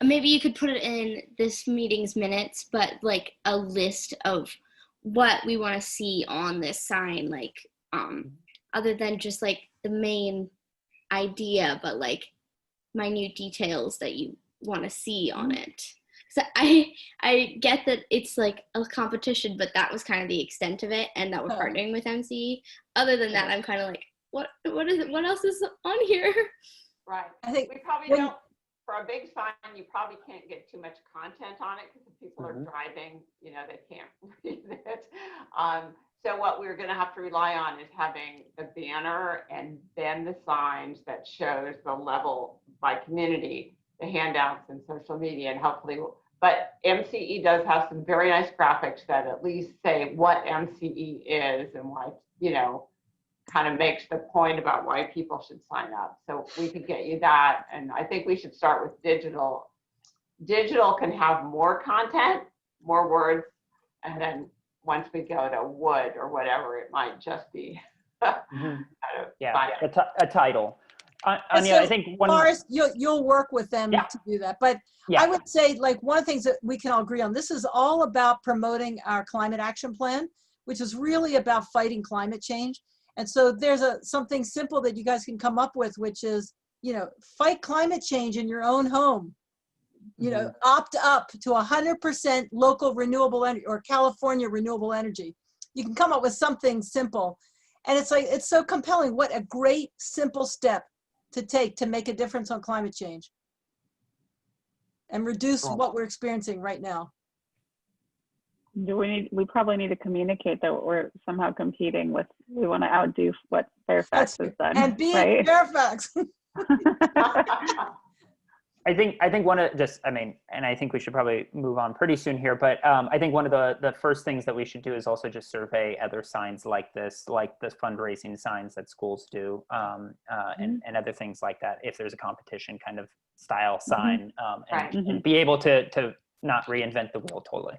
maybe you could put it in this meeting's minutes, but like a list of what we want to see on this sign, like other than just like the main idea, but like minute details that you want to see on it. So I get that it's like a competition, but that was kind of the extent of it, and that we're partnering with MCE. Other than that, I'm kind of like, what is it? What else is on here? Right. I think We probably when- don't, for a big sign, you probably can't get too much content on it because if people are driving, you know, they can't read it. So what we're going to have to rely on is having the banner and then the signs that shows the level by community, the handouts and social media, and hopefully, but MCE does have some very nice graphics that at least say what MCE is and why, you know, kind of makes the point about why people should sign up. So we could get you that. And I think we should start with digital. Digital can have more content, more words, and then once we go to wood or whatever, it might just be Yeah, a title. Anya, So, I think one. Forrest, you'll work with them Yeah. to do that. But Yeah. I would say, like, one of the things that we can all agree on, this is all about promoting our climate action plan, which is really about fighting climate change. And so there's something simple that you guys can come up with, which is, you know, fight climate change in your own home. You know, opt up to 100% local renewable energy or California renewable energy. You can come up with something simple. And it's like, it's so compelling. What a great, simple step to take to make a difference on climate change and reduce what we're experiencing right now. We probably need to communicate that we're somehow competing with, we want to outdo what Fairfax has done. And be right? in Fairfax. I think one of just, I mean, and I think we should probably move on pretty soon here, but I think one of the first things that we should do is also just survey other signs like this, like the fundraising signs that schools do, and other things like that. If there's a competition kind of style sign, and be able to not reinvent the wheel totally.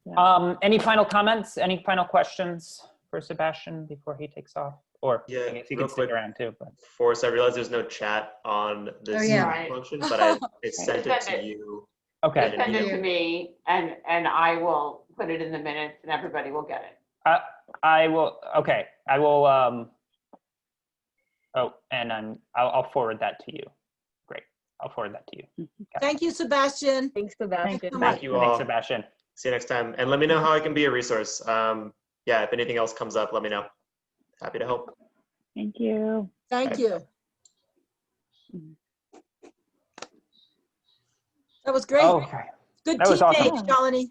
Yeah. Any final comments? Any final questions for Sebastian before he takes off? Or Yeah, if you real can stick quick. around too. But. Forrest, I realize there's no chat on this yeah. function, but I sent it to you. Okay. Send it to me and I will put it in the minutes and everybody will get it. I will. Okay. I will. Oh, and I'll forward that to you. Great. I'll forward that to you. Okay. Thank you, Sebastian. Thanks, Sebastian. Thank you all. Thanks, Sebastian. See you next time. And let me know how I can be a resource. Yeah, if anything else comes up, let me know. Happy to help. Thank you. Thank you. That was great. Okay. Good That was teammate, awesome. Shalini.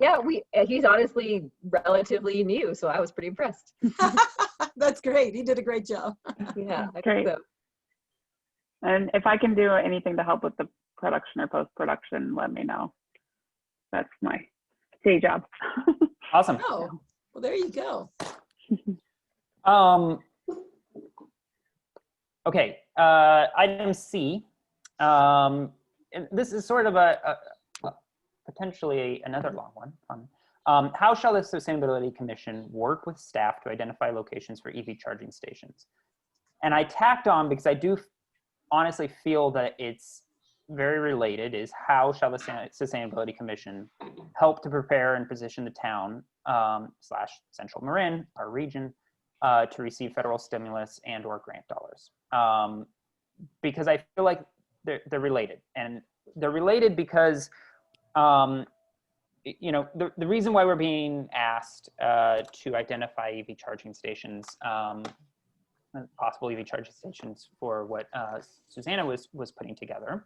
Yeah, he's honestly relatively new, so I was pretty impressed. That's great. He did a great job. Yeah, I Great. think so. And if I can do anything to help with the production or post-production, let me know. That's my day job. Awesome. Oh, well, there you go. Okay, item C. And this is sort of a potentially another long one. How shall the Sustainability Commission work with staff to identify locations for EV charging stations? And I tacked on, because I do honestly feel that it's very related, is how shall the Sustainability Commission help to prepare and position the town / Central Marin, our region, to receive federal stimulus and or grant dollars? Because I feel like they're related, and they're related because you know, the reason why we're being asked to identify EV charging stations, possible EV charging stations for what Susanna was putting together,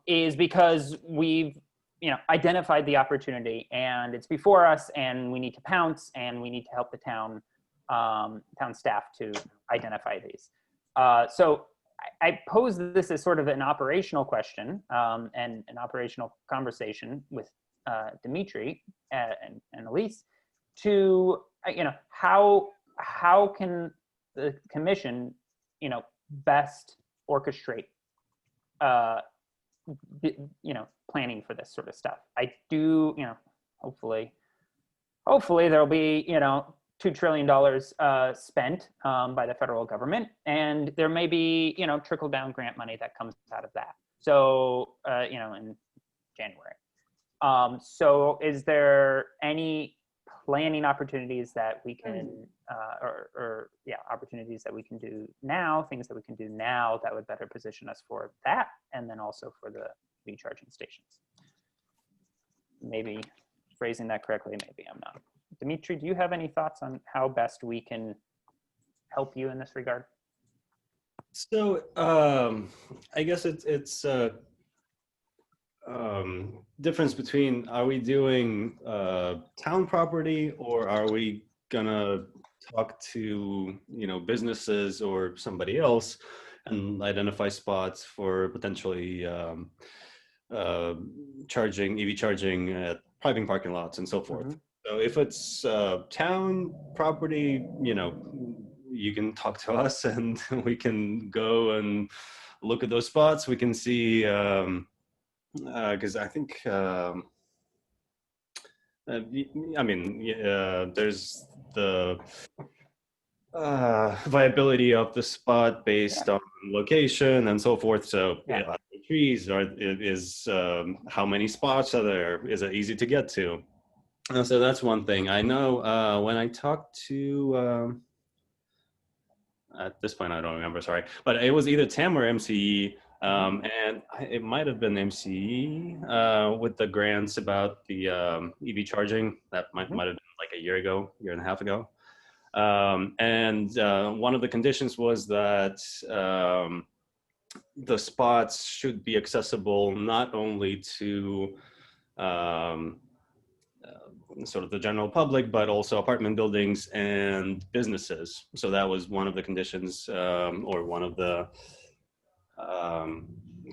is because we've, you know, identified the opportunity and it's before us, and we need to pounce, and we need to help the town staff to identify these. So I pose this as sort of an operational question and an operational conversation with Dimitri and Elise to, you know, how can the commission, you know, best orchestrate, you know, planning for this sort of stuff. I do, you know, hopefully there'll be, you know, $2 trillion spent by the federal government, and there may be, you know, trickle down grant money that comes out of that. So, you know, in January. So is there any planning opportunities that we can, opportunities that we can do now, things that we can do now that would better position us for that, and then also for the EV charging stations? Maybe phrasing that correctly, maybe I'm not. Dimitri, do you have any thoughts on how best we can help you in this regard? So I guess it's difference between, are we doing town property, or are we gonna talk to, you know, businesses or somebody else and identify spots for potentially charging, EV charging at private parking lots and so forth. Mm-hmm. So if it's town property, you know, you can talk to us and we can go and look at those spots. We can see, because I think, I mean, there's the viability of the spot based on location and so forth. So yeah, trees is how many spots are there? Is it easy to get to? So that's one thing. I know when I talked to, at this point I don't remember, sorry, but it was either TAM or MCE, and it might have been MCE with the grants about the EV charging. That might have been like a year and a half ago. And one of the conditions was that the spots should be accessible not only to sort of the general public, but also apartment buildings and businesses. So that was one of the conditions, or one of the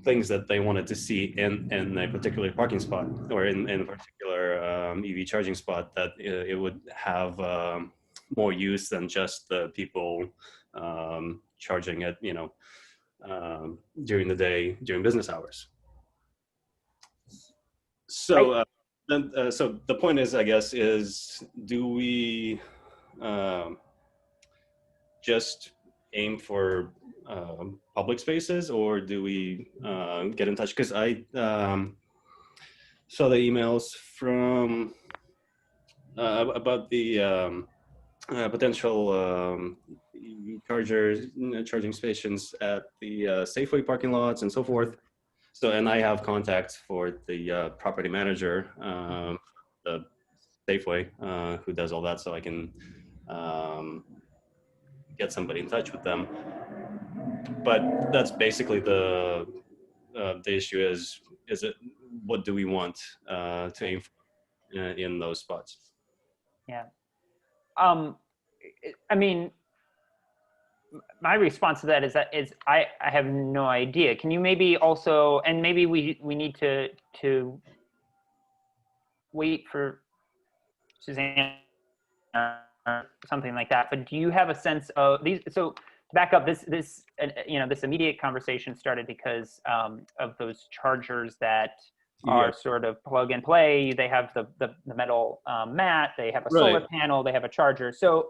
things that they wanted to see in a particular parking spot, or in a particular EV charging spot, that it would have more use than just the people charging it, you know, during the day, during business hours. So. So the point is, I guess, is do we just aim for public spaces, or do we get in touch? Because I saw the emails from about the potential charging stations at the Safeway parking lots and so forth. So, and I have contacts for the property manager, the Safeway, who does all that, so I can get somebody in touch with them. But that's basically the issue is it, what do we want to aim for in those spots? Yeah. I mean, my response to that is I have no idea. Can you maybe also, and maybe we need to wait for Susanna or something like that, but do you have a sense of these? So back up. This this immediate conversation started because of those chargers that are sort of plug and play. They have the metal mat. They have a solar panel. They have a charger. So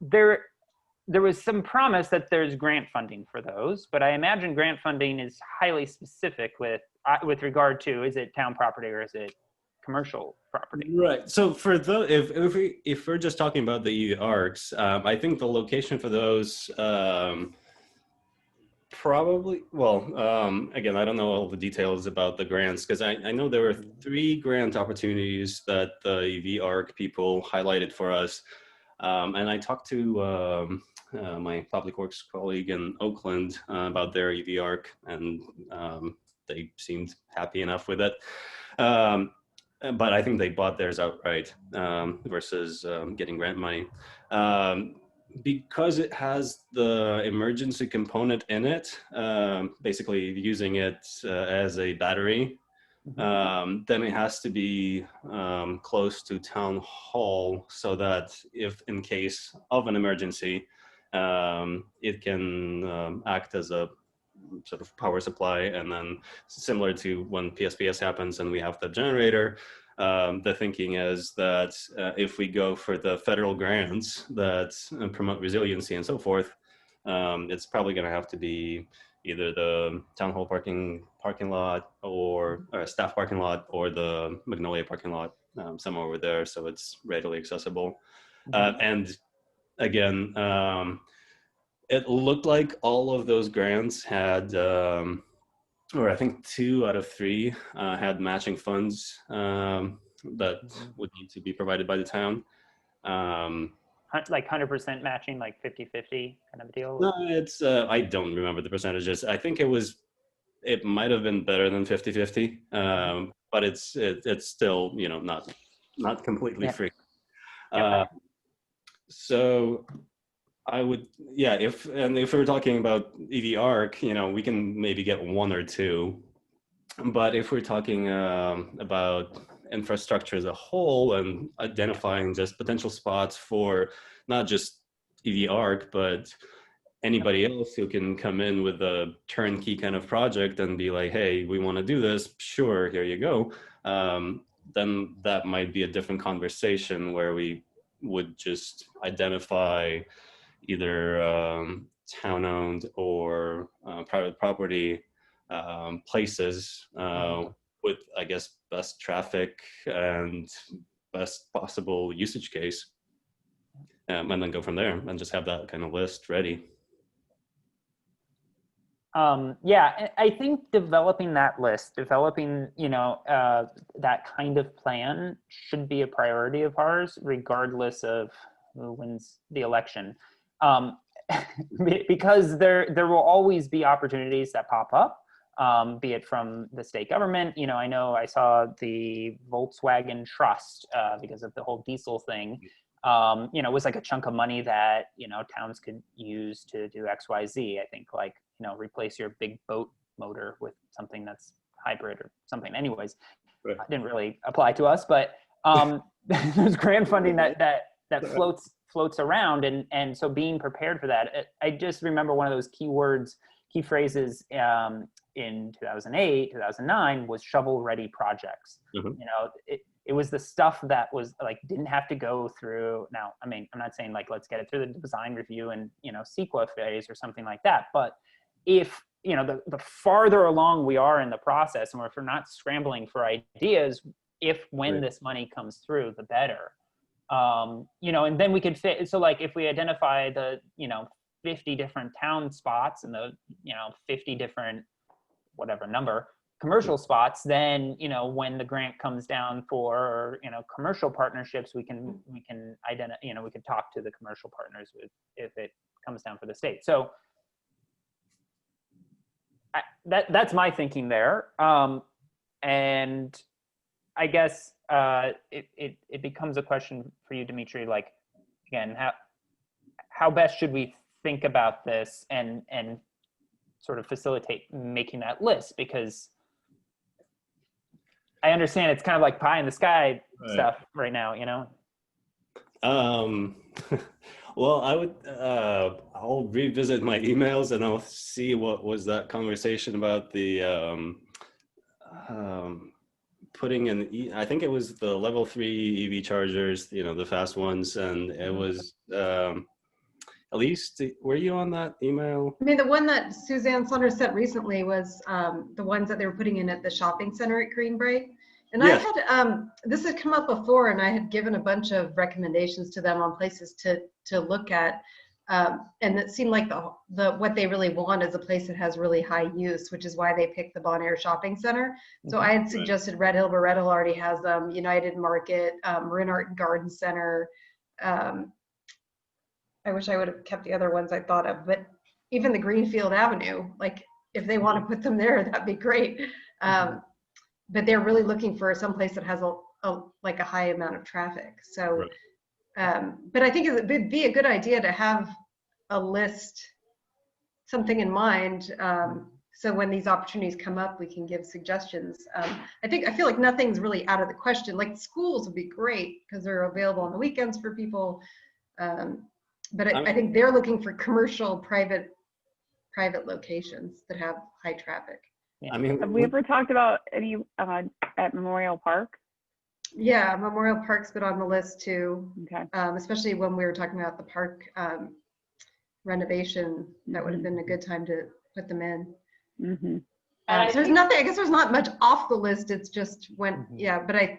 there was some promise that there's grant funding for those, but I imagine grant funding is highly specific with regard to, is it town property or is it commercial property? Right. So for if we're just talking about the EV ARCs, I think the location for those probably, again, I don't know all the details about the grants, because I know there were 3 grant opportunities that the EV ARC people highlighted for us. And I talked to my public works colleague in Oakland about their EV ARC, and they seemed happy enough with it. But I think they bought theirs outright versus getting grant money. Because it has the emergency component in it, basically using it as a battery, then it has to be close to town hall so that if in case of an emergency, it can act as a sort of power supply. And then similar to when PSPS happens and we have the generator, the thinking is that if we go for the federal grants that promote resiliency and so forth, it's probably going to have to be either the town hall parking lot or staff parking lot or the Magnolia parking lot, somewhere over there, so it's readily accessible. And again, it looked like all of those grants had, or I think 2 out of 3 had matching funds that would need to be provided by the town. Like 100% matching, like 50-50 kind of deal? No, it's, I don't remember the percentages. I think it might have been better than 50-50, but it's still, not completely free. So I would, if we're talking about EV ARC, we can maybe get 1 or 2, but if we're talking about infrastructure as a whole and identifying just potential spots for not just EV ARC, but anybody else who can come in with a turnkey kind of project and be like, hey, we want to do this, sure, here you go, then that might be a different conversation where we would just identify either town-owned or private property places with, I guess, best traffic and best possible usage case, and then go from there and just have that kind of list ready. I think developing that list, that kind of plan should be a priority of ours, regardless of who wins the election. Because there will always be opportunities that pop up, be it from the state government. I know I saw the Volkswagen Trust, because of the whole diesel thing, it was like a chunk of money that, towns could use to do XYZ. I think like, replace your big boat motor with something that's hybrid or something. Anyways, it didn't really apply to us, but there's grant funding that floats around. And so being prepared for that, I just remember one of those key phrases in 2008, 2009 was shovel ready projects. It was the stuff that was like, didn't have to go through. Now, I mean, I'm not saying like, let's get it through the design review and, CEQA phase or something like that. But if, the farther along we are in the process, and if we're not scrambling for ideas, when this money comes through, the better. And then we could fit. So like if we identify the, 50 different town spots and the, 50 different, whatever number, commercial spots, then, when the grant comes down for, commercial partnerships, we can identify, we can talk to the commercial partners if it comes down for the state. So that's my thinking there. And I guess it becomes a question for you, Dimitri, like, again, how best should we think about this and sort of facilitate making that list? Because I understand it's kind of like pie in the sky stuff right now, Well, I'll revisit my emails and I'll see what was that conversation about the putting in. I think it was the level 3 EV chargers, the fast ones, and it was at least. Were you on that email? I mean, the one that Suzanne Saunders sent recently was the ones that they were putting in at the shopping center at Greenbrae. And Yes. I had, this had come up before, and I had given a bunch of recommendations to them on places to look at. And it seemed like what they really want is a place that has really high use, which is why they picked the Bon Air Shopping Center. So I had suggested Red Hill, but Red Hill already has them, United Market, Marin Art and Garden Center. I wish I would have kept the other ones I thought of, but even the Greenfield Avenue, like if they want to put them there, that'd be great. But they're really looking for some place that has a high amount of traffic. So, but I think it would be a good idea to have a list, something in mind. So when these opportunities come up, we can give suggestions. I feel like nothing's really out of the question. Like schools would be great because they're available on the weekends for people. But I think they're looking for commercial, private locations that have high traffic. I mean, have we ever talked about any at Memorial Park? Yeah, Memorial Park's been on the list too. Okay. Especially when we were talking about the park renovation, that would have been a good time to put them in. Mm-hmm. So there's nothing. I guess there's not much off the list. It's just when, yeah. But I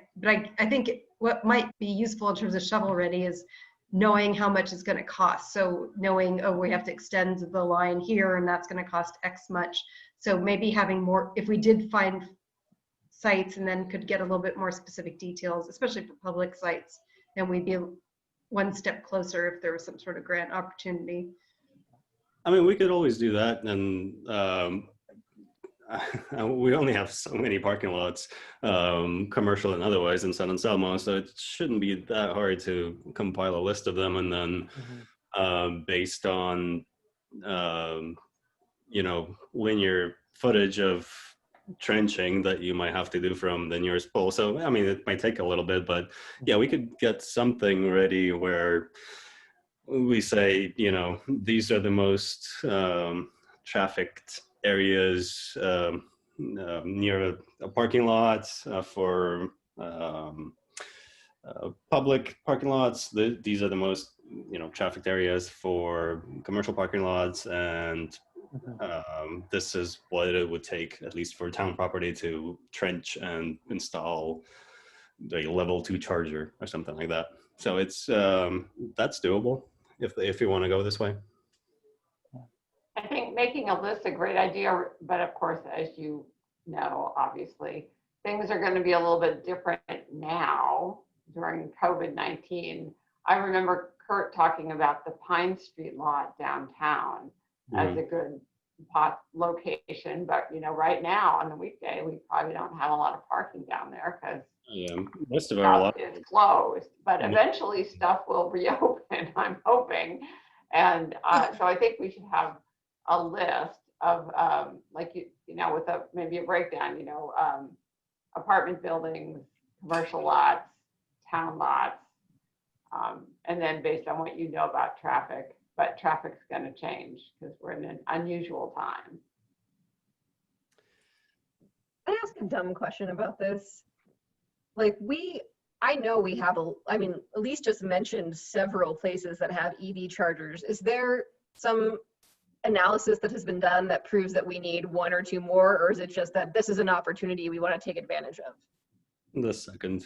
think what might be useful in terms of shovel ready is knowing how much it's going to cost. So knowing, oh, we have to extend the line here, and that's going to cost X much. So maybe having more, if we did find sites and then could get a little bit more specific details, especially for public sites, then we'd be one step closer if there was some sort of grant opportunity. I mean, we could always do that, and we only have so many parking lots, commercial and otherwise, in San Anselmo, so it shouldn't be that hard to compile a list of them, and then based on linear footage of trenching that you might have to do from the nearest pole. So I mean, it might take a little bit, but yeah, we could get something ready where we say, these are the most trafficked areas near a parking lot for public parking lots. These are the most trafficked areas for commercial parking lots, and this is what it would take, at least for town property, to trench and install a level 2 charger or something like that. So it's that's doable if you want to go this way. I think making a list is a great idea, but of course, as you know, obviously, things are going to be a little bit different now during COVID-19. I remember Kurt talking about the Pine Street lot downtown as a good location, but right now on the weekday, we probably don't have a lot of parking down there because most of our lot is closed. But eventually, stuff will reopen, I'm hoping, and so I think we should have a list of with maybe a breakdown, apartment buildings, commercial lots, town lots, and then based on what you know about traffic. But traffic's going to change because we're in an unusual time. Can I ask a dumb question about this? I know we have Elise just mentioned several places that have EV chargers. Is there some analysis that has been done that proves that we need 1 or 2 more, or is it just that this is an opportunity we want to take advantage of? The second.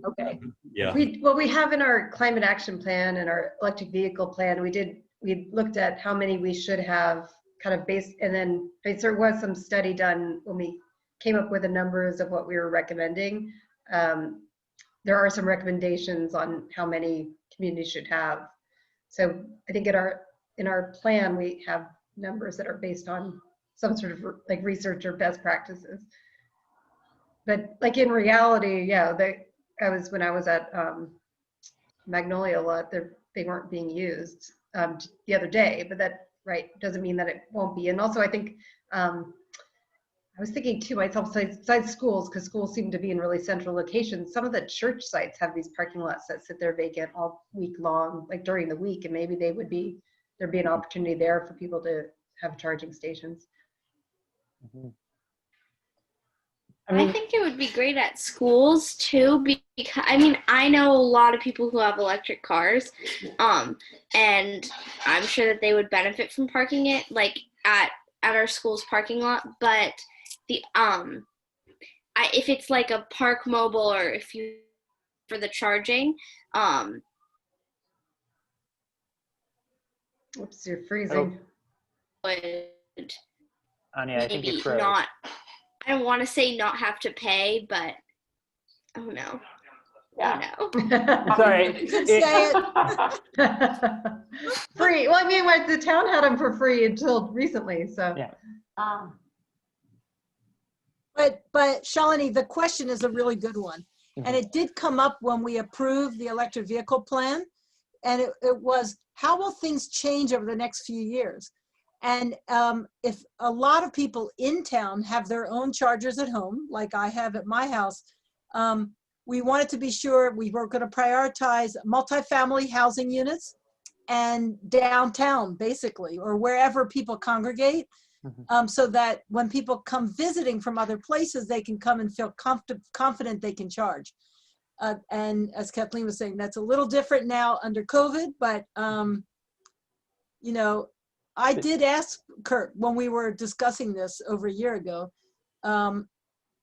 Okay. Yeah. We have in our climate action plan and our electric vehicle plan, we looked at how many we should have kind of based, and then there was some study done when we came up with the numbers of what we were recommending. There are some recommendations on how many communities should have. So I think in our plan, we have numbers that are based on some sort of research or best practices. But in reality, yeah, when I was at Magnolia lot, they weren't being used the other day, but that doesn't mean that it won't be. And also I think I was thinking too myself, besides schools, because schools seem to be in really central locations, some of the church sites have these parking lots that sit there vacant all week long, like during the week, and maybe there'd be an opportunity there for people to have charging stations. Mhm. I think it would be great at schools too, because I mean, I know a lot of people who have electric cars, and I'm sure that they would benefit from parking it like at our school's parking lot. But the if it's like a Park Mobile, or if you for the charging, Oops, you're freezing. would Anya, I think you maybe froze. not. I don't want to say not have to pay, but oh no. Yeah. Oh no. Sorry. You can say it. Free. Well, I mean, like, the town had them for free until recently, so. Yeah. But Shalini, the question is a really good one. And it did come up when we approved the electric vehicle plan. And it was, how will things change over the next few years? And if a lot of people in town have their own chargers at home, like I have at my house, we wanted to be sure we were going to prioritize multifamily housing units and downtown, basically, or wherever people congregate, so that when people come visiting from other places, they can come and feel confident they can charge. And as Kathleen was saying, that's a little different now under COVID, but you know, I did ask Kurt when we were discussing this over a year ago,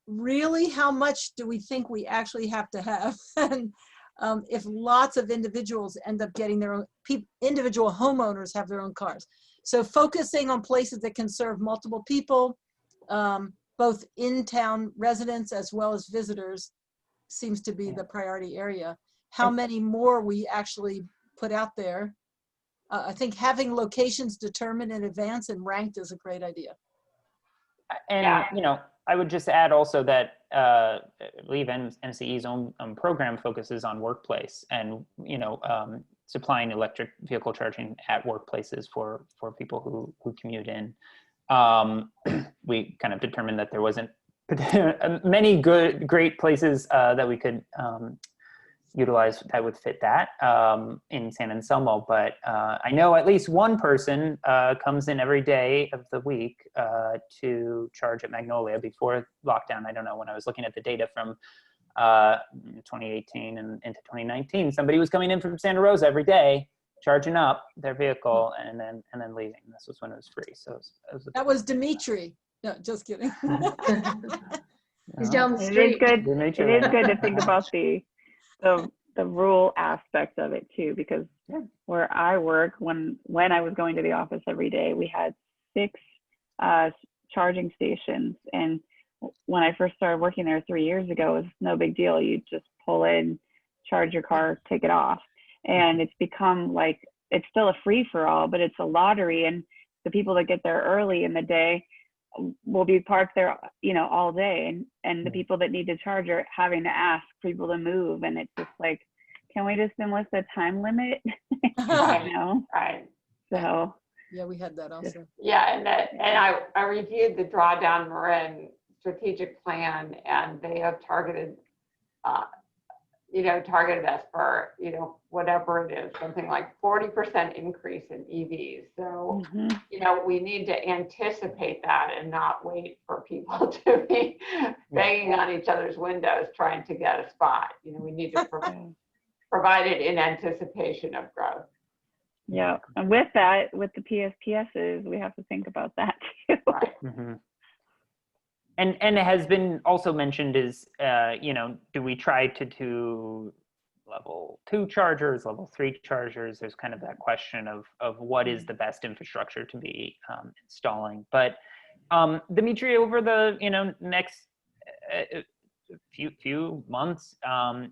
really, how much do we think we actually have to have? And if lots of individuals end up getting their own, individual homeowners have their own cars. So focusing on places that can serve multiple people, both in-town residents as well as visitors, seems to be the priority area. How many more we actually put out there? I think having locations determined in advance and ranked is a great idea. And, you know, I would just add also that I believe MCE's own program focuses on workplace and, you know, supplying electric vehicle charging at workplaces for people who commute in. We kind of determined that there wasn't many great places that we could utilize that would fit that in San Anselmo, but I know at least one person comes in every day of the week to charge at Magnolia before lockdown. I don't know, when I was looking at the data from 2018 and into 2019, somebody was coming in from Santa Rosa every day, charging up their vehicle and then leaving. This was when it was free. So that was Dimitri. No, just kidding. He's down the It street. is good. It is good to think about the rural aspect of it too, because where I work, when I was going to the office every day, we had 6 charging stations. And when I first started working there 3 years ago, it was no big deal. You just pull in, charge your car, take it off. And it's become like, it's still a free for all, but it's a lottery. And the people that get there early in the day will be parked there, you know, all day. And the people that need to charge are having to ask people to move. And it's just like, can we just enlist a time limit? You know? Right. So yeah, we had that also. Yeah, and I reviewed the Drawdown Marin strategic plan, and they have targeted us for, you know, whatever it is, something like 40% increase in EVs. So, you know, we need to anticipate that and not wait for people to be banging on each other's windows trying to get a spot. You know, we need to provide it in anticipation of growth. Yeah, and with that, with the PSPSs, we have to think about that too. Right. And it has been also mentioned is, you know, do we try to do level 2 chargers, level 3 chargers? There's kind of that question of what is the best infrastructure to be installing. But Dimitri, over the, you know, next few months,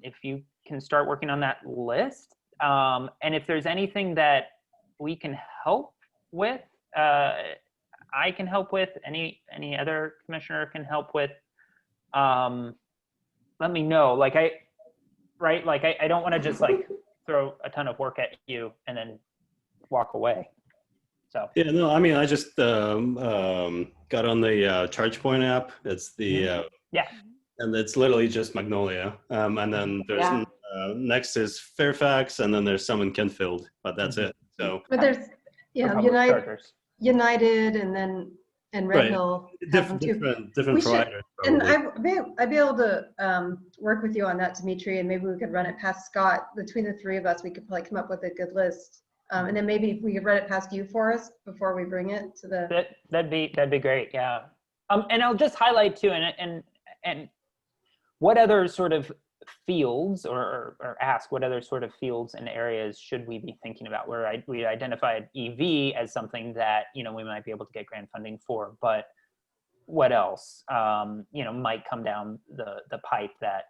if you can start working on that list, and if there's anything that we can help with, I can help with, any other commissioner can help with, let me know. Like I don't want to just like throw a ton of work at you and then walk away. So Yeah, no, I mean, I just got on the ChargePoint app. It's the yeah, and it's literally just Magnolia. And then there's Yeah. next is Fairfax, and then there's some in Kentfield, but that's it. So But there's, you know, public chargers. United and Red Right. Hill have them too. different We should- providers. And probably. I'd be able to work with you on that, Dimitri, and maybe we could run it past Scott. Between the three of us, we could probably come up with a good list. And then maybe we could run it past you for us before we bring it to the. That'd be great. Yeah. And I'll just highlight too, and what other sort of fields or ask what other sort of fields and areas should we be thinking about, where we identified EV as something that, you know, we might be able to get grant funding for, but what else, you know, might come down the pipe that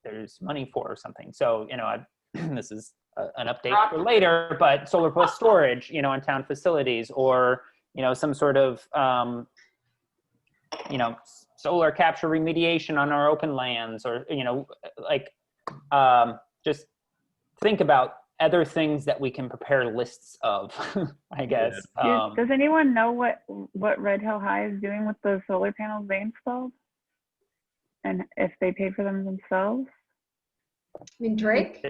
there's money for or something. So, you know, this is an update for later, but solar plus storage, you know, on town facilities, or, you know, some sort of, you know, solar capture remediation on our open lands, or, you know, like, just think about other things that we can prepare lists of, I guess. Does anyone know what Red Hill High is doing with the solar panels they installed? And if they pay for them themselves? I mean, Drake?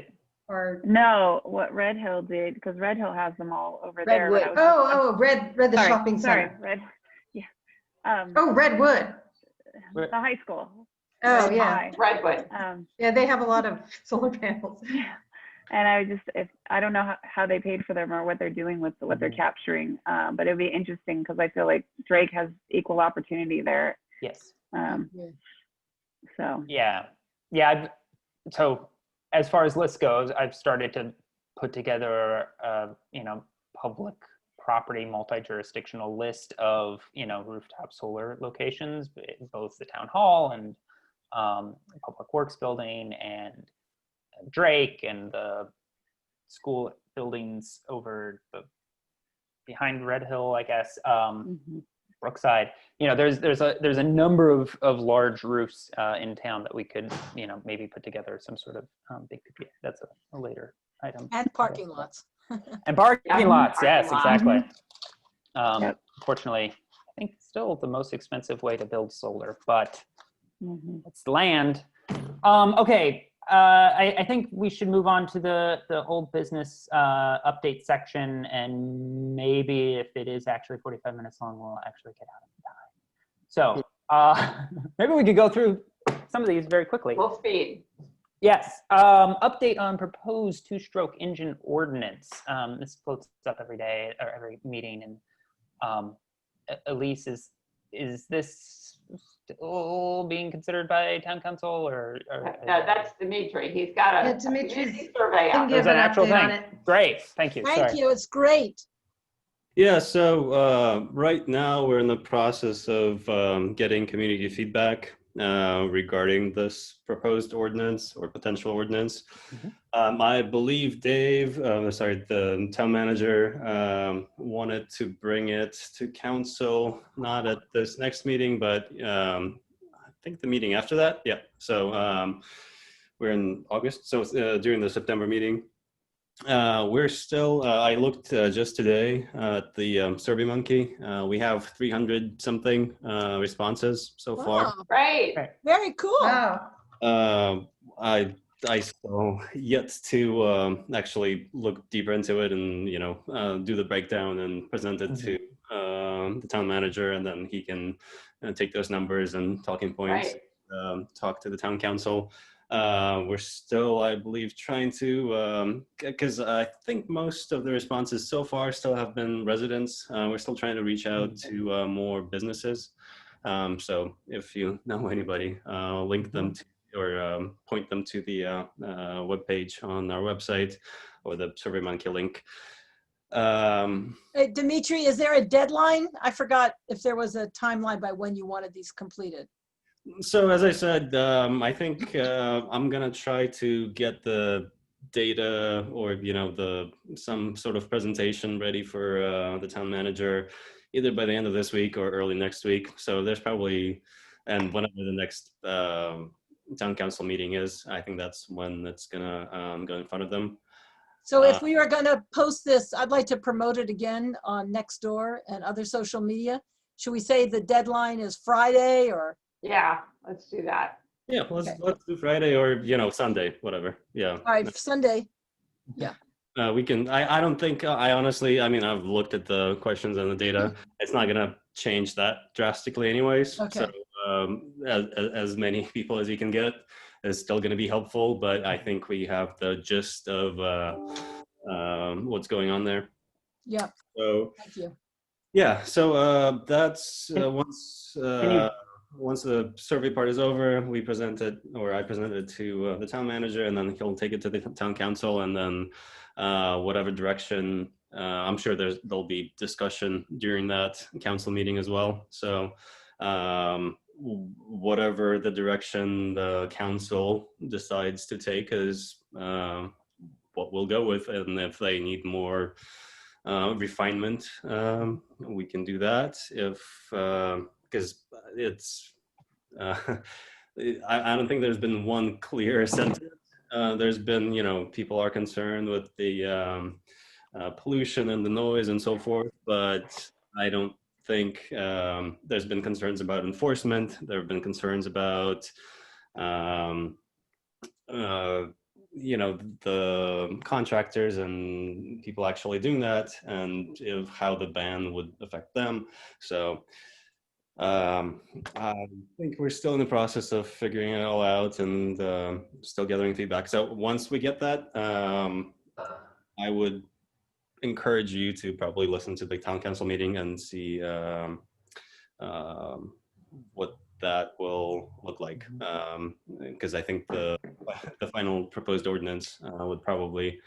Or No, what Red Hill did, because Red Hill has them all over there. Redwood. but I was Red the sorry, shopping sorry, center. Red, yeah. Oh, Redwood. The high school. Oh, Red yeah. High. Redwood. Yeah, they have a lot of solar panels. Yeah. And I don't know how they paid for them or what they're doing with what they're capturing, but it'd be interesting because I feel like Drake has equal opportunity there. Yes. So. Yeah. So as far as list goes, I've started to put together you know, public property multi-jurisdictional list of, you know, rooftop solar locations, both the town hall and public works building and Drake and the school buildings over behind Red Hill, I guess, Brookside. You know, there's a number of large roofs in town that we could, you know, maybe put together some sort of big PPA. That's a later item. And parking lots. And parking lots, yes, exactly. Yep. Unfortunately, I think it's still the most expensive way to build solar, but it's land. Okay, I think we should move on to the old business update section, and maybe if it is actually 45 minutes long, we'll actually get out of time. So maybe we could go through some of these very quickly. Full speed. Yes. Update on proposed two-stroke engine ordinance. This floats up every day or every meeting. And Elise, is this still being considered by town council or No, that's Dimitri. He's got a Dimitri's community survey out. there's an actual update on thing? it. Great. Thank you. Thank Sorry. you. It's great. Yeah, so right now we're in the process of getting community feedback regarding this proposed ordinance or potential ordinance. I believe the town manager wanted to bring it to council, not at this next meeting, but I think the meeting after that. Yeah, so we're in August, so during the September meeting. We're still, I looked just today at the SurveyMonkey. We have 300 something responses so far. Wow. Great. Very cool. Wow. I still yet to actually look deeper into it and, you know, do the breakdown and present it to the town manager, and then he can take those numbers and talking points, talk to the town council. We're still, I believe, trying to, because I think most of the responses so far still have been residents. We're still trying to reach out to more businesses. So if you know anybody, link them to, or point them to the webpage on our website or the SurveyMonkey link. Hey, Dimitri, is there a deadline? I forgot if there was a timeline by when you wanted these completed. So as I said, I think I'm gonna try to get the data or, you know, some sort of presentation ready for the town manager either by the end of this week or early next week. So there's probably, and whenever the next town council meeting is, I think that's when it's gonna go in front of them. So if we are going to post this, I'd like to promote it again on Nextdoor and other social media. Should we say the deadline is Friday or? Yeah, let's do that. Yeah, Okay. let's do Friday or, Sunday, whatever. Yeah. All right, Sunday. Yeah. We can, I don't think, I honestly, I've looked at the questions and the data. It's not going to change that drastically anyways. Okay. So as many people as you can get is still going to be helpful, but I think we have the gist of what's going on there. Yeah. So, Thank you. yeah, so that's once you- once the survey part is over, we present it, or I present it to the town manager, and then he'll take it to the town council, and then whatever direction, I'm sure there'll be discussion during that council meeting as well. So whatever the direction the council decides to take is what we'll go with, and if they need more refinement, we can do that. If because it's I don't think there's been one clear sentence. There's been, people are concerned with the pollution and the noise and so forth, but I don't think there's been concerns about enforcement. There have been concerns about the contractors and people actually doing that, and how the ban would affect them. So I think we're still in the process of figuring it all out, and still gathering feedback. So once we get that, I would encourage you to probably listen to the town council meeting and see what that will look like, because I think the final proposed ordinance would probably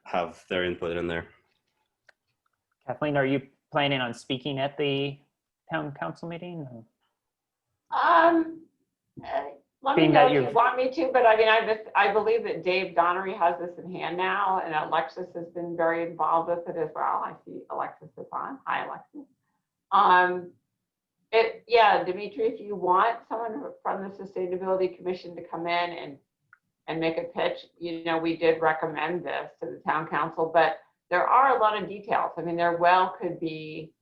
have their input in there. Kathleen, are you planning on speaking at the town council meeting? Let me Being know that if you want me to, but I believe that Dave Donnery has this in hand now, and Alexis has been very involved with it as well. I see Alexis is on. Hi, Alexis. Dimitri, if you want someone from the Sustainability Commission to come in and make a pitch, we did recommend this to the town council, but there are a lot of details. There well could be,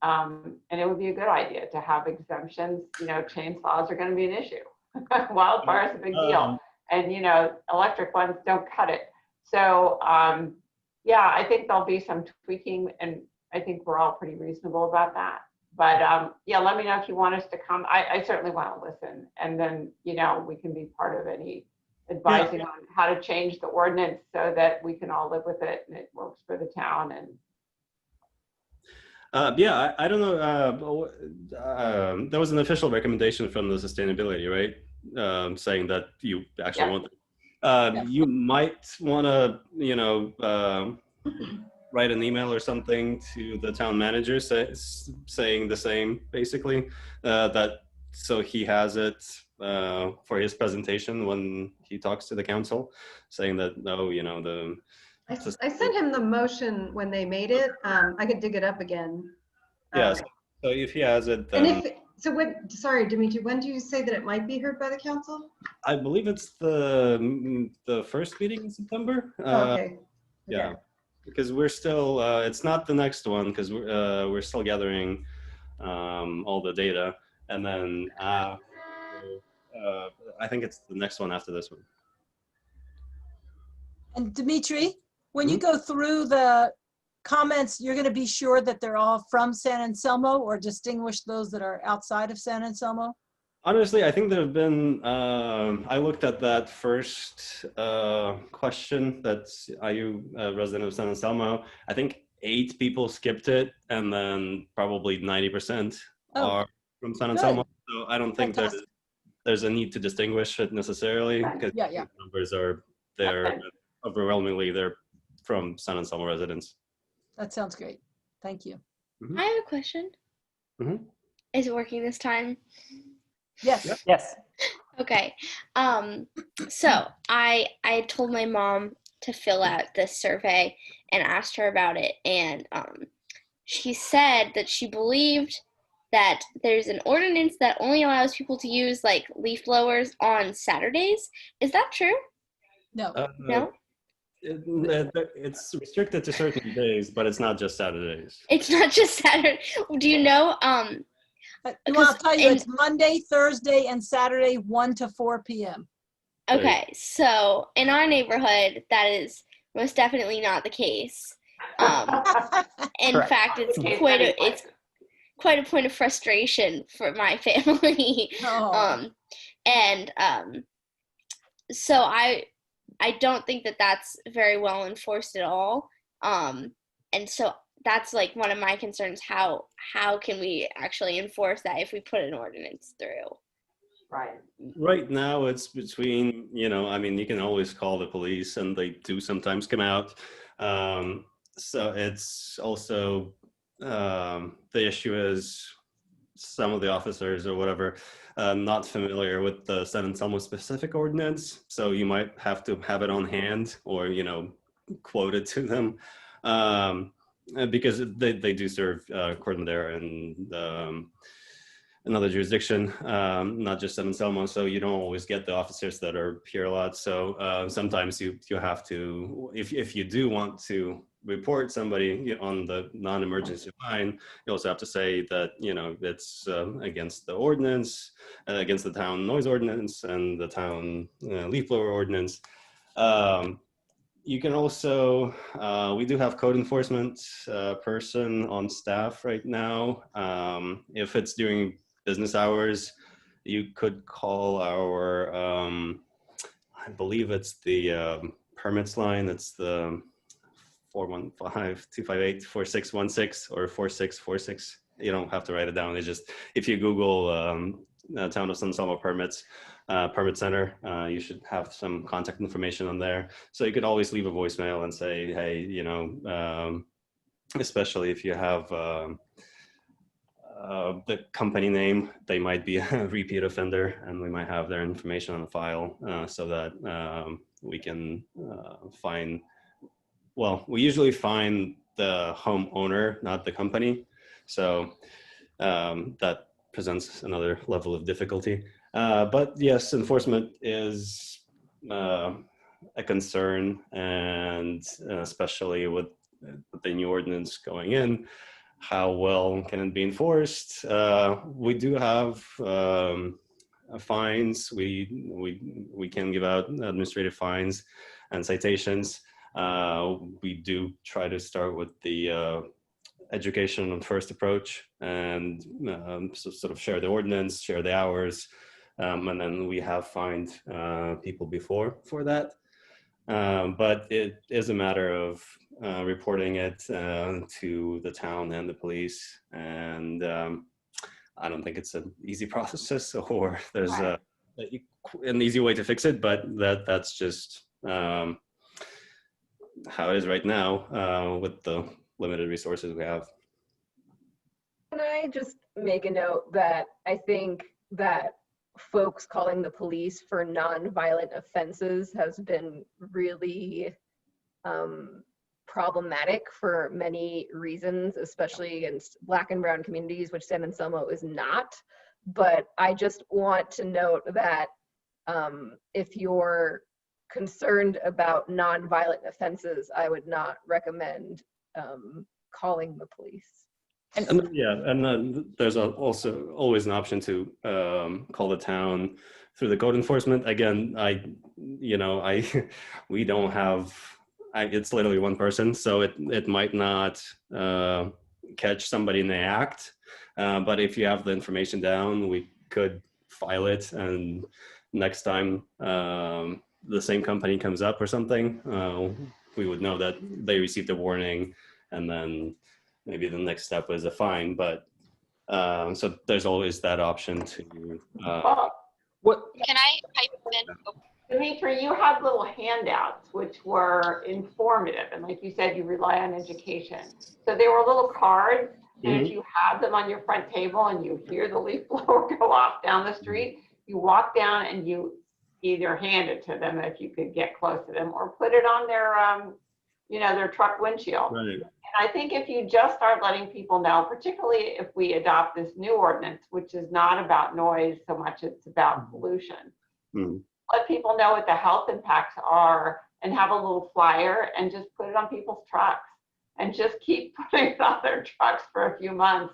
and it would be a good idea to have exemptions. Chainsaws are going to be an issue. Wildfire is a big deal, and electric ones don't cut it. So I think there'll be some tweaking, and I think we're all pretty reasonable about that. But let me know if you want us to come. I certainly want to listen, and then we can be part of any advising on how to change the ordinance so that we can all live with it and it works for the town. And I don't know. There was an official recommendation from the sustainability, right? Saying that you actually want. You might want to, write an email or something to the town manager saying the same, basically, so he has it for his presentation when he talks to the council, saying that I sent him the motion when they made it. I could dig it up again. Yeah, so if he has it, then... Sorry, Dimitri, when do you say that it might be heard by the council? I believe it's the first meeting in September. Okay. Yeah, because we're still, it's not the next one, because we're still gathering all the data, and then I think it's the next one after this one. And Dimitri, when you go through the comments, you're going to be sure that they're all from San Anselmo, or distinguish those that are outside of San Anselmo? Honestly, I think there have been, I looked at that first question, that's, are you a resident of San Anselmo? I think 8 people skipped it, and then probably 90% are from San Anselmo. So I don't think there's a need to distinguish it necessarily, because the numbers are there. Overwhelmingly, they're from San Anselmo residents. That sounds great. Thank you. I have a question. Is it working this time? Yes. Yes. Okay. So I told my mom to fill out this survey and asked her about it, and she said that she believed that there's an ordinance that only allows people to use like leaf blowers on Saturdays. Is that true? No. No? It's restricted to certain days, but it's not just Saturdays. It's not just Saturday. Do you know? Well, I'll Because tell you, in- it's Monday, Thursday, and Saturday, 1 to 4 p.m. Okay, so in our neighborhood, that is most definitely not the case. In Correct. fact, it's Okay, quite a point of frustration for my family. Oh. So I don't think that that's very well enforced at all. And so that's like one of my concerns. How can we actually enforce that if we put an ordinance through? Right. Right now, it's between, I mean, you can always call the police, and they do sometimes come out. So it's also, the issue is some of the officers or whatever, not familiar with the San Anselmo specific ordinance. So you might have to have it on hand or, quote it to them. Because they do serve Corte Madera and another jurisdiction, not just San Anselmo. So you don't always get the officers that are here a lot. So sometimes you have to, if you do want to report somebody on the non-emergency line, you also have to say that, it's against the ordinance, against the town noise ordinance and the town leaf blower ordinance. You can also, we do have code enforcement person on staff right now. If it's during business hours, you could call our, I believe it's the permits line. It's the 415-258-4616 or 4646. You don't have to write it down. It's just, if you Google Town of San Anselmo permits, permit center, you should have some contact information on there. So you could always leave a voicemail and say, hey, especially if you have the company name, they might be a repeat offender, and we might have their information on the file so that we can find, well, we usually find the homeowner, not the company. So that presents another level of difficulty. But yes, enforcement is a concern, and especially with the new ordinance going in, how well can it be enforced? We do have fines. We can give out administrative fines and citations. We do try to start with the education on first approach, and so sort of share the ordinance, share the hours, and then we have fined people before for that. But it is a matter of reporting it to the town and the police, and I don't think it's an easy process, or there's an easy way to fix it, but that's just how it is right now with the limited resources we have. Can I just make a note that I think that folks calling the police for non-violent offenses has been really problematic for many reasons, especially against Black and brown communities, which San Anselmo is not. But I just want to note that if you're concerned about non-violent offenses, I would not recommend calling the police. And yeah, and then there's also always an option to call the town through the code enforcement. Again, we don't have, it's literally one person, so it might not catch somebody in the act. But if you have the information down, we could file it, and next time the same company comes up or something, we would know that they received a warning, and then maybe the next step was a fine. But so there's always that option to. What Can I pipe in? Dimitri, you had little handouts which were informative, and like you said, you rely on education. So they were little cards, and if you have them on your front table and you hear the leaf blower go off down the street, you walk down and you either hand it to them if you could get close to them, or put it on their their truck windshield. Right. And I think if you just start letting people know, particularly if we adopt this new ordinance, which is not about noise so much, it's about pollution. let people know what the health impacts are and have a little flyer and just put it on people's trucks and just keep putting it on their trucks for a few months.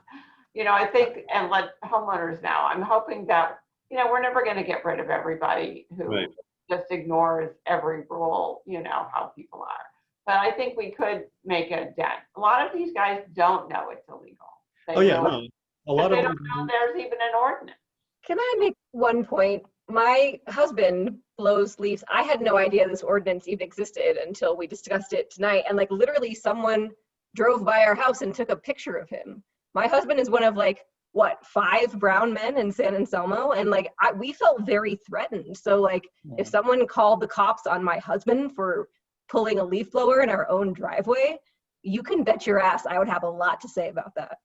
You know, I think, and let homeowners know. I'm hoping that, you know, we're never going to get rid of everybody who Right. just ignores every rule, you know, how people are. But I think we could make a dent. A lot of these guys don't know it's illegal. They Oh yeah, really- no, a lot they of don't know there's even an ordinance. Can I make one point? My husband blows leaves. I had no idea this ordinance even existed until we discussed it tonight. And like literally someone drove by our house and took a picture of him. My husband is one of like, what, 5 brown men in San Anselmo? And like, we felt very threatened. So like, if someone called the cops on my husband for pulling a leaf blower in our own driveway, you can bet your ass I would have a lot to say about that.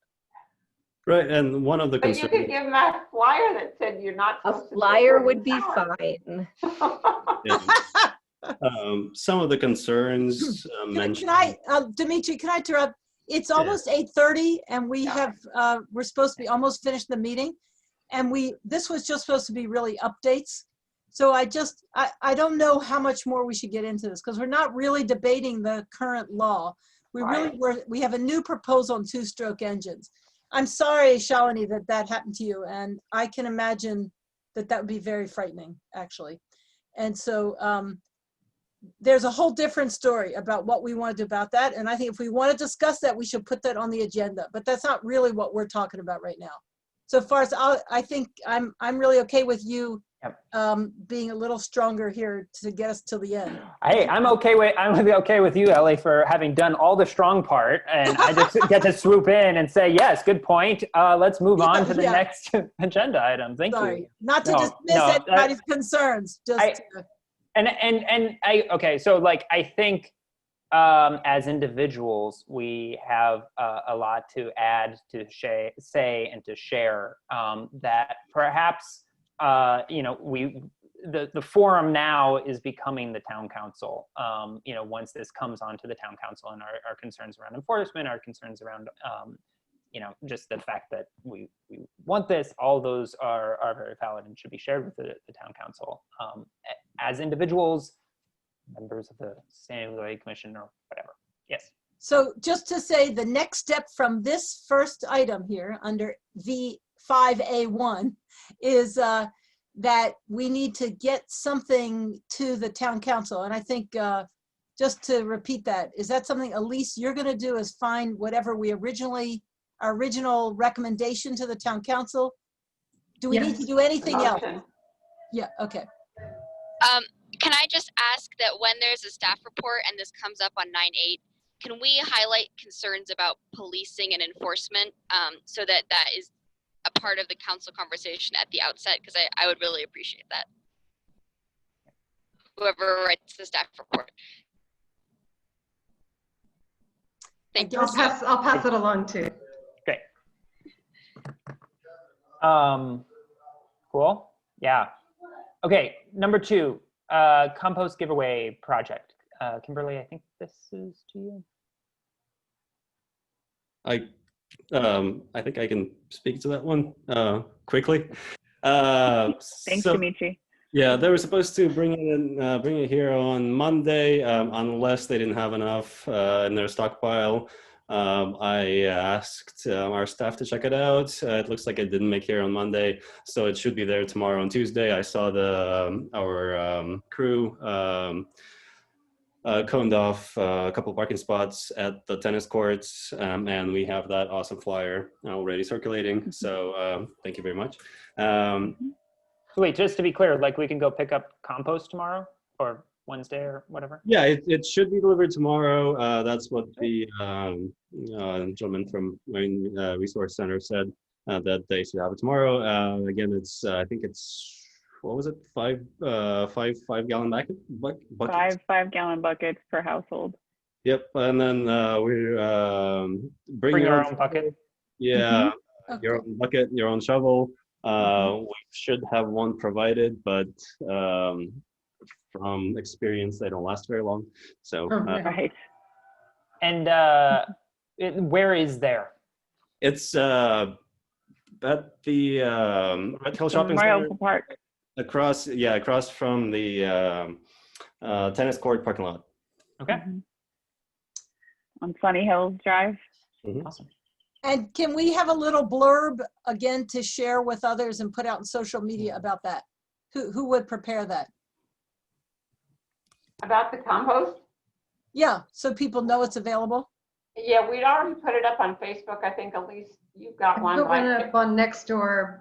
right. And one of the But you concerns. could give them a flyer that said you're not A supposed to. flyer would be fine. Yeah. Some of the concerns mentioned. Can I, Dimitri, can I interrupt? It's almost 8:30 and we have, we're supposed to be almost finished the meeting. And this was just supposed to be really updates. So I don't know how much more we should get into this because we're not really debating the current law. We have a new proposal on 2-stroke engines. I'm sorry, Shalini, that happened to you. And I can imagine that would be very frightening, actually. And so there's a whole different story about what we want to do about that. And I think if we want to discuss that, we should put that on the agenda. But that's not really what we're talking about right now. So far as I think I'm really okay with you being a little stronger here to get us till the end. Hey, I'm okay with you, Ellie, for having done all the strong part, and I just get to swoop in and say, yes, good point. Let's move on to the next agenda item. Thank you. Not to dismiss anybody's concerns. Okay, so like I think as individuals, we have a lot to add, to say, and to share. That perhaps you know, the forum now is becoming the town council. You know, once this comes onto the town council and our concerns around enforcement, our concerns around you know, just the fact that we want this, all those are very valid and should be shared with the town council. As individuals, members of the Sustainability Commission or whatever. Yes. So just to say, the next step from this first item here under V5A1 is that we need to get something to the town council. And I think just to repeat that, is that something, Elise, you're going to do, is find whatever our original recommendation to the town council? Do we need to do anything else? Yeah, okay. Can I just ask that when there's a staff report and this comes up on 9/8, can we highlight concerns about policing and enforcement so that is a part of the council conversation at the outset? Because I would really appreciate that. Whoever writes the staff report. Thank you. I'll pass it along too. Great. Cool. Yeah. Okay. Number 2, compost giveaway project. Kimberly, I think this is to you. I think I can speak to that one quickly. Thanks, Dimitri. Yeah, they were supposed to bring it here on Monday, unless they didn't have enough in their stockpile. I asked our staff to check it out. It looks like it didn't make here on Monday, so it should be there tomorrow on Tuesday. I saw our crew coned off a couple of parking spots at the tennis courts, and we have that awesome flyer already circulating. So thank you very much. Wait, just to be clear, like we can go pick up compost tomorrow or Wednesday or whatever? Yeah, it should be delivered tomorrow. That's what the gentleman from Marine Resource Center said, that they should have it tomorrow. Again, it's I think it's, what was it, 5 gallon buckets? 5 gallon buckets per household. Yep, and then we're bring your own bucket. Yeah, your own bucket, your own shovel. We should have one provided, but from experience, they don't last very long. So right. And where is there? It's at the Red Hill Shopping Center. Park. across from the tennis court parking lot. Okay. On Sunny Hills Drive. Awesome. And can we have a little blurb again to share with others and put out in social media about that? Who would prepare that? About the compost? Yeah, so people know it's available. Yeah, we'd already put it up on Facebook. I think Elise, you've got one, Put one right? up on Nextdoor,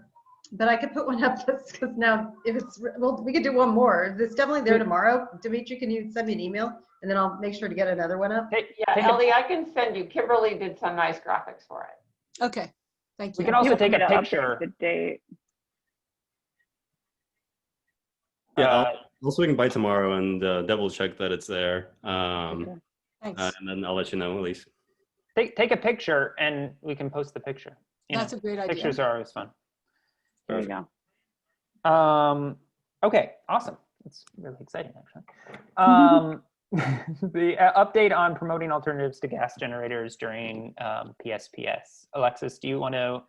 but I could put one up because now if it's, well, we could do one more. It's definitely there tomorrow. Dimitri, can you send me an email and then I'll make sure to get another one up? Yeah, Ellie, I can send you. Kimberly did some nice graphics for it. Okay, thank you. We can also take a I'm gonna update picture. the date. Yeah, I'll swing by tomorrow and double check that it's there. Thanks. And then I'll let you know, Elise. Take a picture and we can post the picture. You That's know, a great idea. pictures are always fun. There you go. Okay, awesome. It's really exciting, actually. The update on promoting alternatives to gas generators during PSPS. Alexis, do you want to,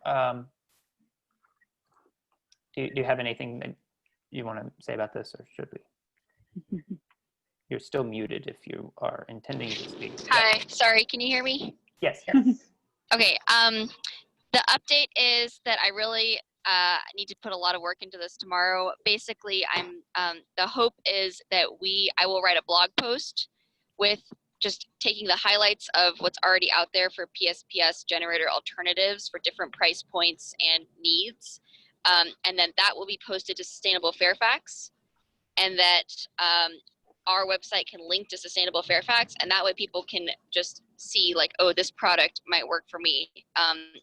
do you have anything that you want to say about this, or should we? You're still muted if you are intending to speak. Hi, sorry, can you hear me? Yes. Okay, the update is that I really need to put a lot of work into this tomorrow. Basically, the hope is that I will write a blog post with just taking the highlights of what's already out there for PSPS generator alternatives for different price points and needs. And then that will be posted to Sustainable Fairfax, and that our website can link to Sustainable Fairfax, and that way people can just see like, oh, this product might work for me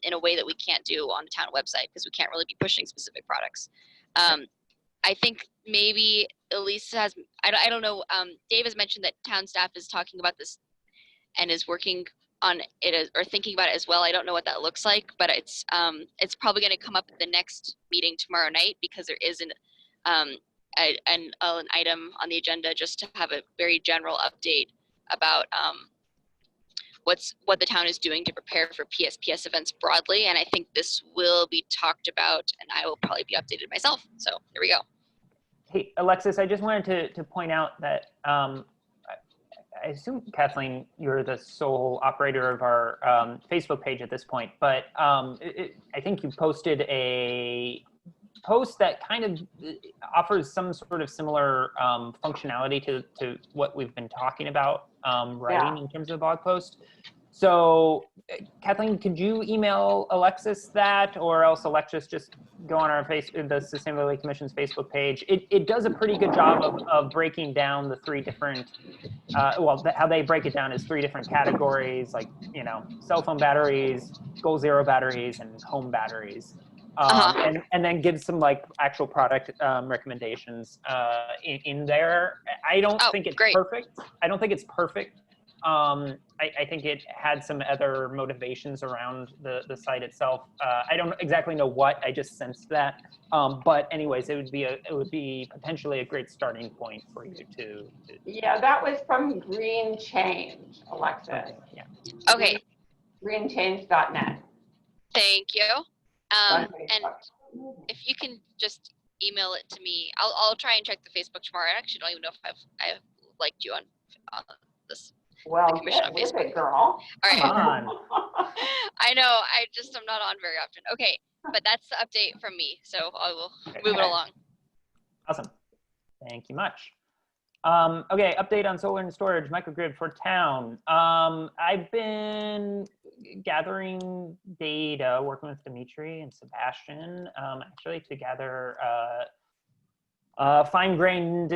in a way that we can't do on the town website because we can't really be pushing specific products. I think maybe Elise has, I don't know, Dave has mentioned that town staff is talking about this and is working on it or thinking about it as well. I don't know what that looks like, but it's probably going to come up at the next meeting tomorrow night because there is an item on the agenda just to have a very general update about what the town is doing to prepare for PSPS events broadly. And I think this will be talked about and I will probably be updated myself. So here we go. Hey, Alexis, I just wanted to point out that I assume, Kathleen, you're the sole operator of our Facebook page at this point, but I think you posted a post that kind of offers some sort of similar functionality to what we've been talking about writing in terms of the blog post. So Kathleen, could you email Alexis that, or else Alexis just go on our the Sustainability Commission's Facebook page. It does a pretty good job of breaking down the three different, how they break it down is three different categories, like, you know, cell phone batteries, Goal Zero batteries, and home batteries. And then give some like actual product recommendations in there. I don't think it's perfect. I don't think it's perfect. I think it had some other motivations around the site itself. I don't exactly know what. I just sensed that. But anyways, it would be potentially a great starting point for you to. Yeah, that was from Green Change, Alexis. Okay. Yeah. Okay. Greenchange.net. Thank you. And if you can just email it to me, I'll try and check the Facebook tomorrow. I actually don't even know if I've liked you on this. Well, commission on Facebook. It, girl. All right. Come on. I know. I'm not on very often. Okay, but that's the update from me. So I will move it along. Awesome. Thank you much. Okay, update on solar and storage microgrid for town. I've been gathering data, working with Dimitri and Sebastian, actually to gather fine-grained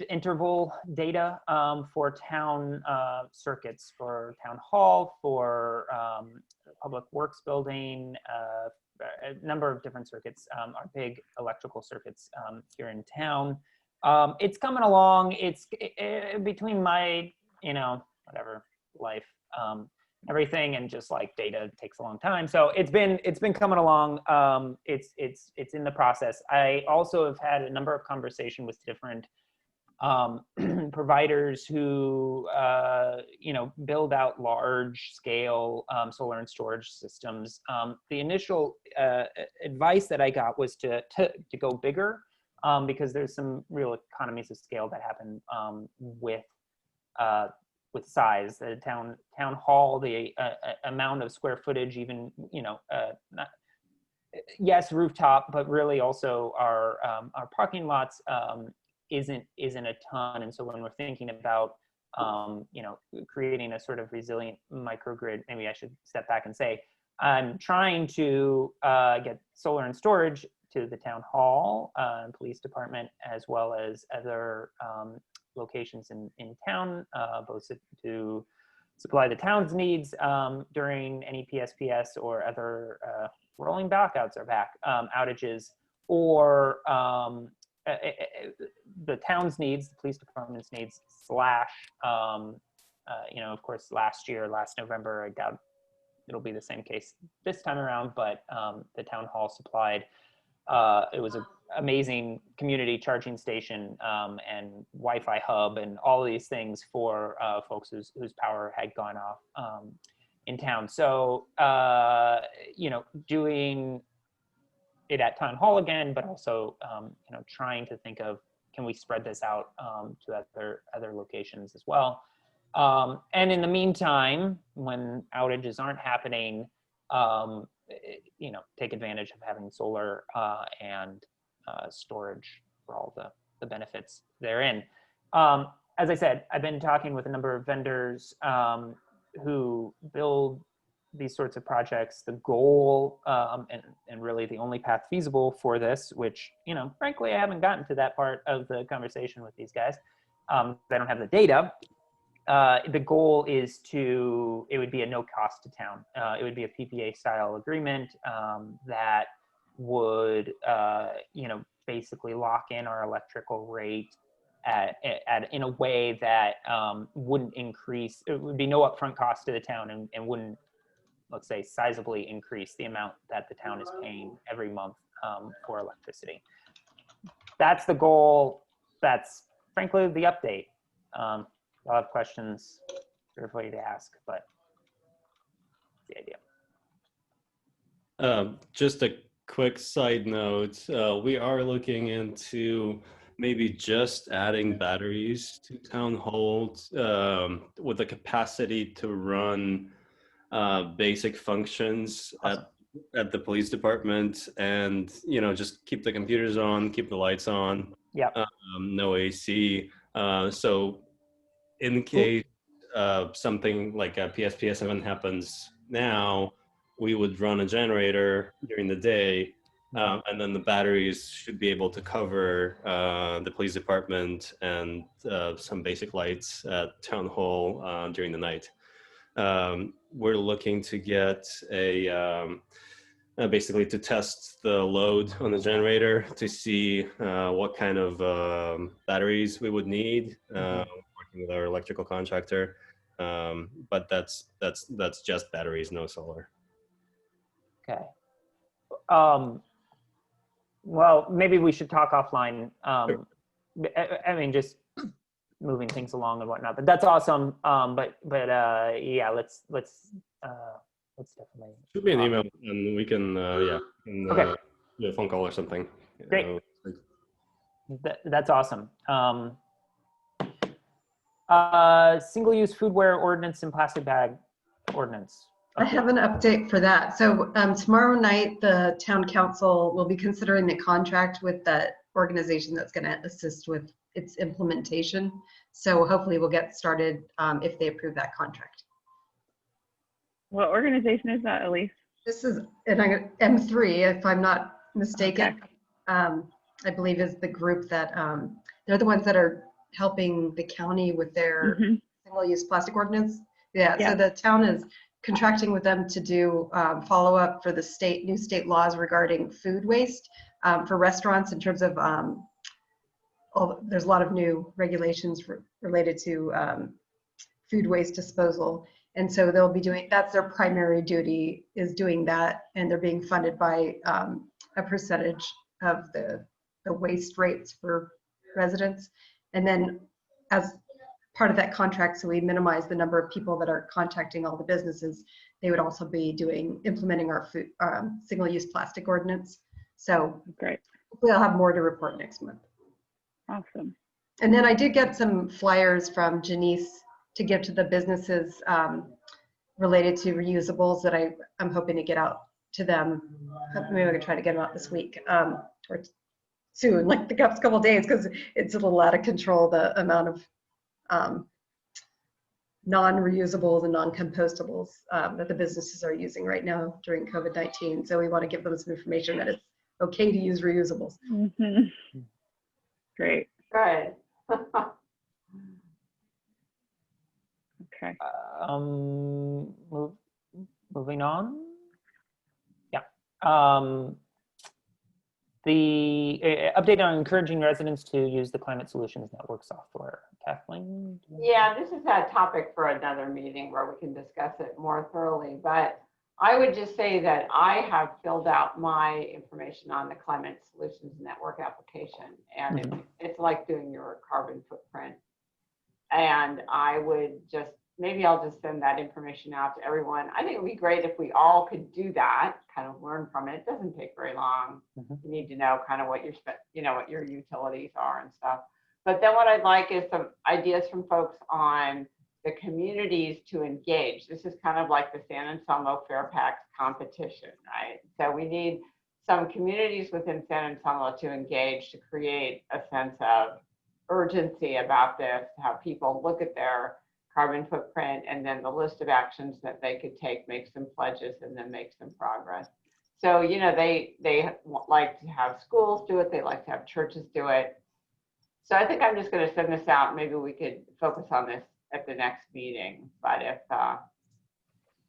interval data for town circuits, for town hall, for public works building, a number of different circuits, our big electrical circuits here in town. It's coming along. It's between my, whatever, life, everything, and just like data takes a long time. So it's been coming along. It's in the process. I also have had a number of conversations with different providers who build out large scale solar and storage systems. The initial advice that I got was to go bigger. because there's some real economies of scale that happen with size. The town hall, the amount of square footage, even, you know, not, yes, rooftop, but really also our parking lots isn't a ton. And so when we're thinking about you know, creating a sort of resilient microgrid, maybe I should step back and say, I'm trying to get solar and storage to the town hall and police department, as well as other locations in town, both to supply the town's needs during any PSPS or other rolling blackouts or outages, or the town's needs, the police department's needs, slash, you know, of course, last November, I doubt it'll be the same case this time around, but the town hall supplied, it was an amazing community charging station and Wi-Fi hub and all of these things for folks whose power had gone off in town. So, you know, doing it at town hall again, but also, you know, trying to think of, can we spread this out to other locations as well? And in the meantime, when outages aren't happening, you know, take advantage of having solar and storage for all the benefits therein. As I said, I've been talking with a number of vendors who build these sorts of projects. The goal, and really the only path feasible for this, which, you know, frankly, I haven't gotten to that part of the conversation with these guys. I don't have the data. The goal is it would be a no cost to town. It would be a PPA style agreement that would, you know, basically lock in our electrical rate in a way that wouldn't increase, it would be no upfront cost to the town and wouldn't, let's say, sizably increase the amount that the town is paying every month for electricity. That's the goal. That's frankly the update. I'll have questions for everybody to ask, but that's the idea. Just a quick side note, we are looking into maybe just adding batteries to town halls with the capacity to run basic functions at the police department, and, you know, just keep the computers on, keep the lights on. Yeah. No AC. So in case something like a PSPS event happens now, we would run a generator during the day, and then the batteries should be able to cover the police department and some basic lights at town hall during the night. We're looking to get basically to test the load on the generator to see what kind of batteries we would need, working with our electrical contractor. But that's just batteries, no solar. Okay. Well, maybe we should talk offline. Sure. I mean, just moving things along and whatnot, but that's awesome. But yeah, let's definitely. Shoot me an email and we can okay. Do a phone call or something. Great. That's awesome. Single-use foodware ordinance and plastic bag ordinance. I have an update for that. So tomorrow night, the town council will be considering the contract with that organization that's going to assist with its implementation. So hopefully we'll get started if they approve that contract. What organization is that, Elise? This is M3, if I'm not mistaken. Okay. I believe is the group that, they're the ones that are helping the county with their single-use plastic ordinance. Yeah, so the town is contracting with them to do follow-up for the new state laws regarding food waste for restaurants in terms of, there's a lot of new regulations related to food waste disposal. And so they'll be doing, that's their primary duty, is doing that. And they're being funded by a percentage of the waste rates for residents. And then as part of that contract, so we minimize the number of people that are contacting all the businesses, they would also be implementing our food single-use plastic ordinance. So great. hopefully I'll have more to report next month. Awesome. And then I did get some flyers from Janice to give to the businesses related to reusables that I'm hoping to get out to them. Maybe I can try to get them out this week or soon, like the next couple of days, because it's a little out of control, the amount of non-reusables and non-compostables that the businesses are using right now during COVID-19. So we want to give them some information that it's okay to use reusables. Mm-hmm. Great. Good. Okay. Moving on. Yeah. The update on encouraging residents to use the Climate Solutions Network software. Kathleen? Yeah, this is a topic for another meeting where we can discuss it more thoroughly, but I would just say that I have filled out my information on the Climate Solutions Network application, and it's like doing your carbon footprint. And I would just, maybe I'll just send that information out to everyone. I think it would be great if we all could do that, kind of learn from it. It doesn't take very long. You need to know kind of what what your utilities are and stuff. But then what I'd like is some ideas from folks on the communities to engage. This is kind of like the San Anselmo Fairfax competition, right? So we need some communities within San Anselmo to engage to create a sense of urgency about this, how people look at their carbon footprint and then the list of actions that they could take, make some pledges, and then make some progress. So, you know, they like to have schools do it. They like to have churches do it. So I think I'm just going to send this out. Maybe we could focus on this at the next meeting. But if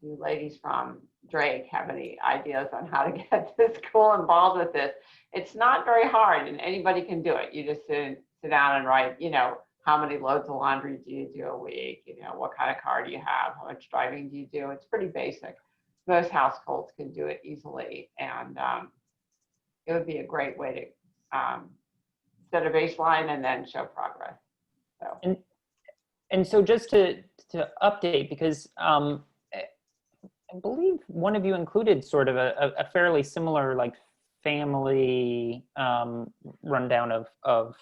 you ladies from Drake have any ideas on how to get the school involved with this, it's not very hard and anybody can do it. You just sit down and write, you know, how many loads of laundry do you do a week? You know, what kind of car do you have? How much driving do you do? It's pretty basic. Most households can do it easily. And it would be a great way to set a baseline and then show progress. So. And so just to update, because I believe one of you included sort of a fairly similar like family rundown of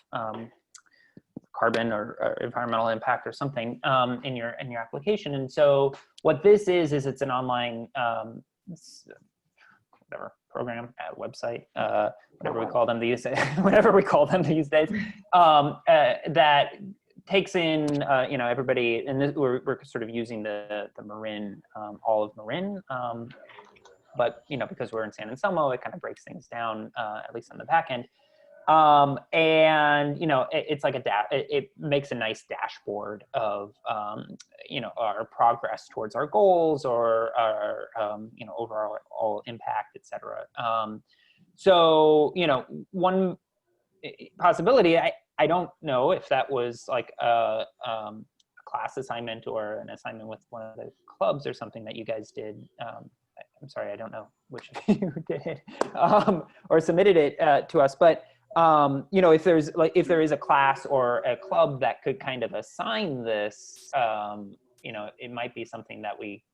carbon or environmental impact or something in your application. And so what this is it's an online whatever program, website, whatever we call them these days, whatever we call them these days, that takes in you know, everybody, and we're sort of using the Marin, all of Marin, but you know, because we're in San Anselmo, it kind of breaks things down, at least on the back end. And you know, it's like it makes a nice dashboard of you know, our progress towards our goals or our you know, overall impact, etc. So you know, one possibility, I don't know if that was like a class assignment or an assignment with one of the clubs or something that you guys did. I'm sorry, I don't know which of you did or submitted it to us, but you know, if there is a class or a club that could kind of assign this, you know, it might be something that we,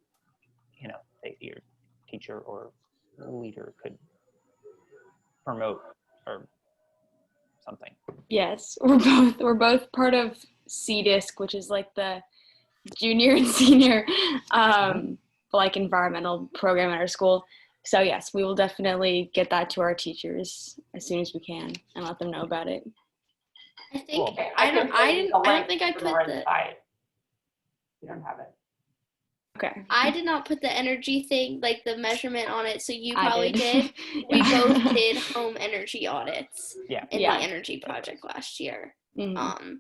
you know, your teacher or leader could promote or something. Yes, we're both part of CDISC, which is like the junior and senior like environmental program at our school. So yes, we will definitely get that to our teachers as soon as we can and let them know about it. I think Okay, I don't think I put the site. You don't have it. Okay. I did not put the energy thing, like the measurement on it, so you I probably did. We both did home energy audits in the energy project last year. Mm-hmm.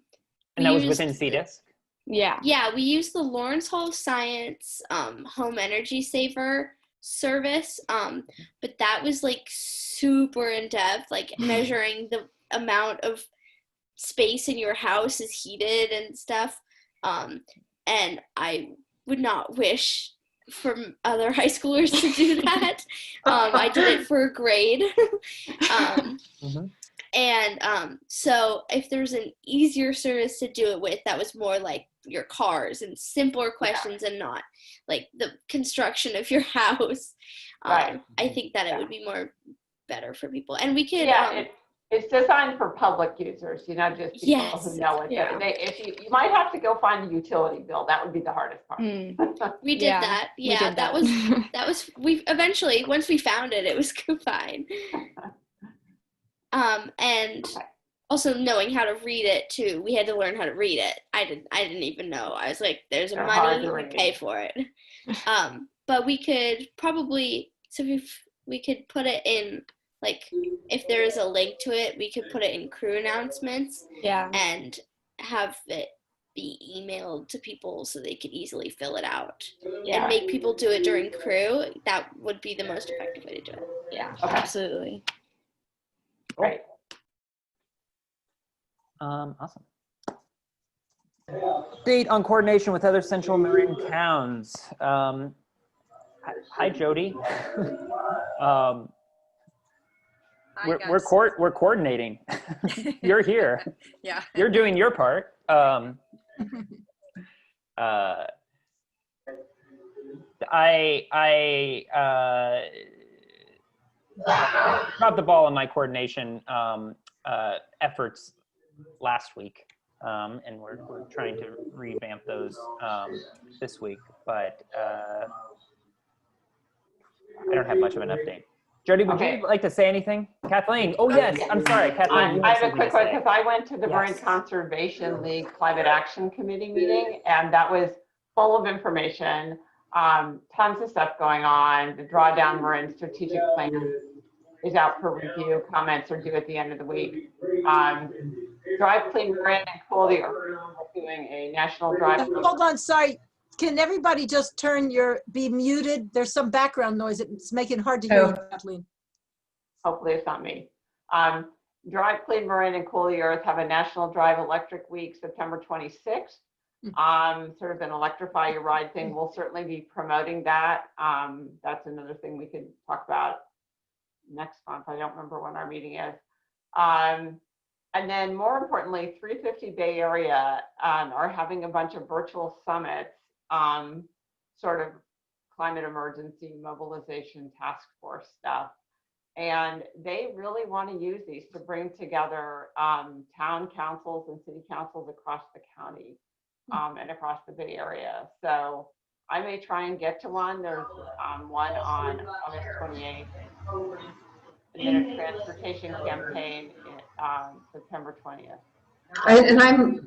And that was within CDISC? Yeah, we used the Lawrence Hall Science home energy saver service, but that was like super in depth, like measuring the amount of space in your house is heated and stuff. And I would not wish for other high schoolers to do that. I did it for a grade. And so if there's an easier service to do it with that was more like your cars and simpler questions and not like the construction of your house, I think that it would be more better for people. And we could It's designed for public users, you know, just people Yes, who know it. yeah. If you might have to go find a utility bill. That would be the hardest part. We did Yeah, that. we Yeah, did that that. was we eventually, once we found it, it was fine. And also knowing how to read it too. We had to learn how to read it. I didn't even know. I was like, there's They're hard money, to we read. pay for it. But we could probably, so if we could put it in, like, if there is a link to it, we could put it in crew announcements Yeah. and have it be emailed to people so they could easily fill it out and make people do it during crew. That would be the most effective way to do it. Yeah, Okay. absolutely. Right. Awesome. Update on coordination with other central Marin towns. Hi, Jody. We're coordinating. You're here. Yeah. You're doing your part. I dropped the ball on my coordination efforts last week, and we're trying to revamp those this week. But I don't have much of an update. Jody, would you like to say anything? Kathleen? Oh yes, I'm sorry, Kathleen. I have a quick one because I went to the Marin Conservation League Climate Action Committee meeting, and that was full of information, tons of stuff going on. The Drawdown Marin Strategic Plan is out for review. Comments are due at the end of the week. Drive Clean Marin and Cool the Earth are doing a national drive. Hold on, sorry. Can everybody just be muted? There's some background noise. It's making it hard to hear you, Kathleen. Hopefully it's not me. Drive Clean Marin and Cool the Earth have a National Drive Electric Week, September 26th. Sort of an electrify your ride thing. We'll certainly be promoting that. That's another thing we could talk about next month. I don't remember when our meeting is. And then more importantly, 350 Bay Area are having a bunch of virtual summits, sort of climate emergency mobilization task force stuff. And they really want to use these to bring together town councils and city councils across the county and across the Bay Area. So I may try and get to one. There's one on August 28th. And then a transportation campaign September 20th. And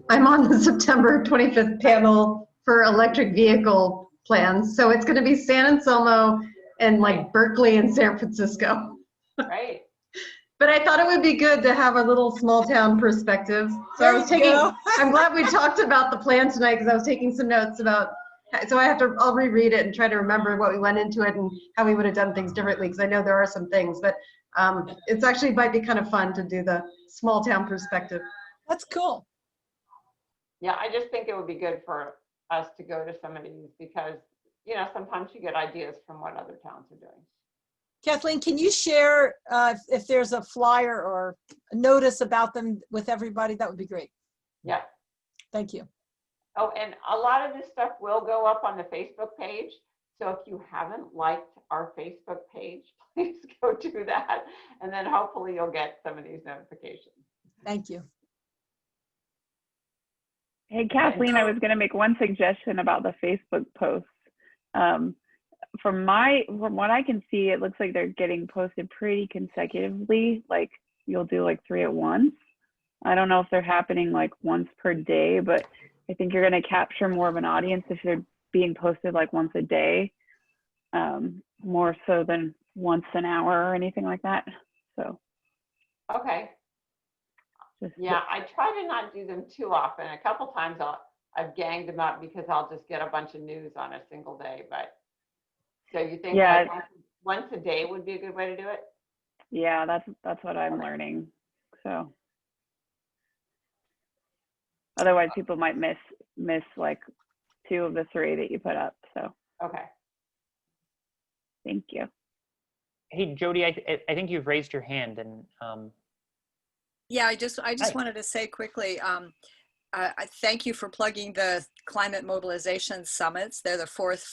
I'm on the September 25th panel for electric vehicle plans. So it's going to be San Anselmo and like Berkeley and San Francisco. Right. But I thought it would be good to have a little small town perspective. So I'm glad we talked about the plan tonight because I was taking some notes about, so I'll reread it and try to remember what we went into it and how we would have done things differently because I know there are some things, but it's actually might be kind of fun to do the small town perspective. That's cool. Yeah, I just think it would be good for us to go to some of these because, you know, sometimes you get ideas from what other towns are doing. Kathleen, can you share if there's a flyer or a notice about them with everybody? That would be great. Yeah. Thank you. Oh, and a lot of this stuff will go up on the Facebook page. So if you haven't liked our Facebook page, please go do that. And then hopefully you'll get some of these notifications. Thank you. Hey, Kathleen, I was going to make one suggestion about the Facebook posts. From what I can see, it looks like they're getting posted pretty consecutively. Like you'll do like 3 at once. I don't know if they're happening like once per day, but I think you're going to capture more of an audience if they're being posted like once a day, more so than once an hour or anything like that. So. Okay. Yeah, I try to not do them too often. A couple times I've ganged them up because I'll just get a bunch of news on a single day. But so you think like once a day would be a good way to do it? Yeah, that's what I'm learning. So otherwise people might miss like 2 of the 3 that you put up. So okay. Thank you. Hey Jody, I think you've raised your hand and yeah, I just wanted to say quickly, I thank you for plugging the Climate Mobilization Summits. They're the fourth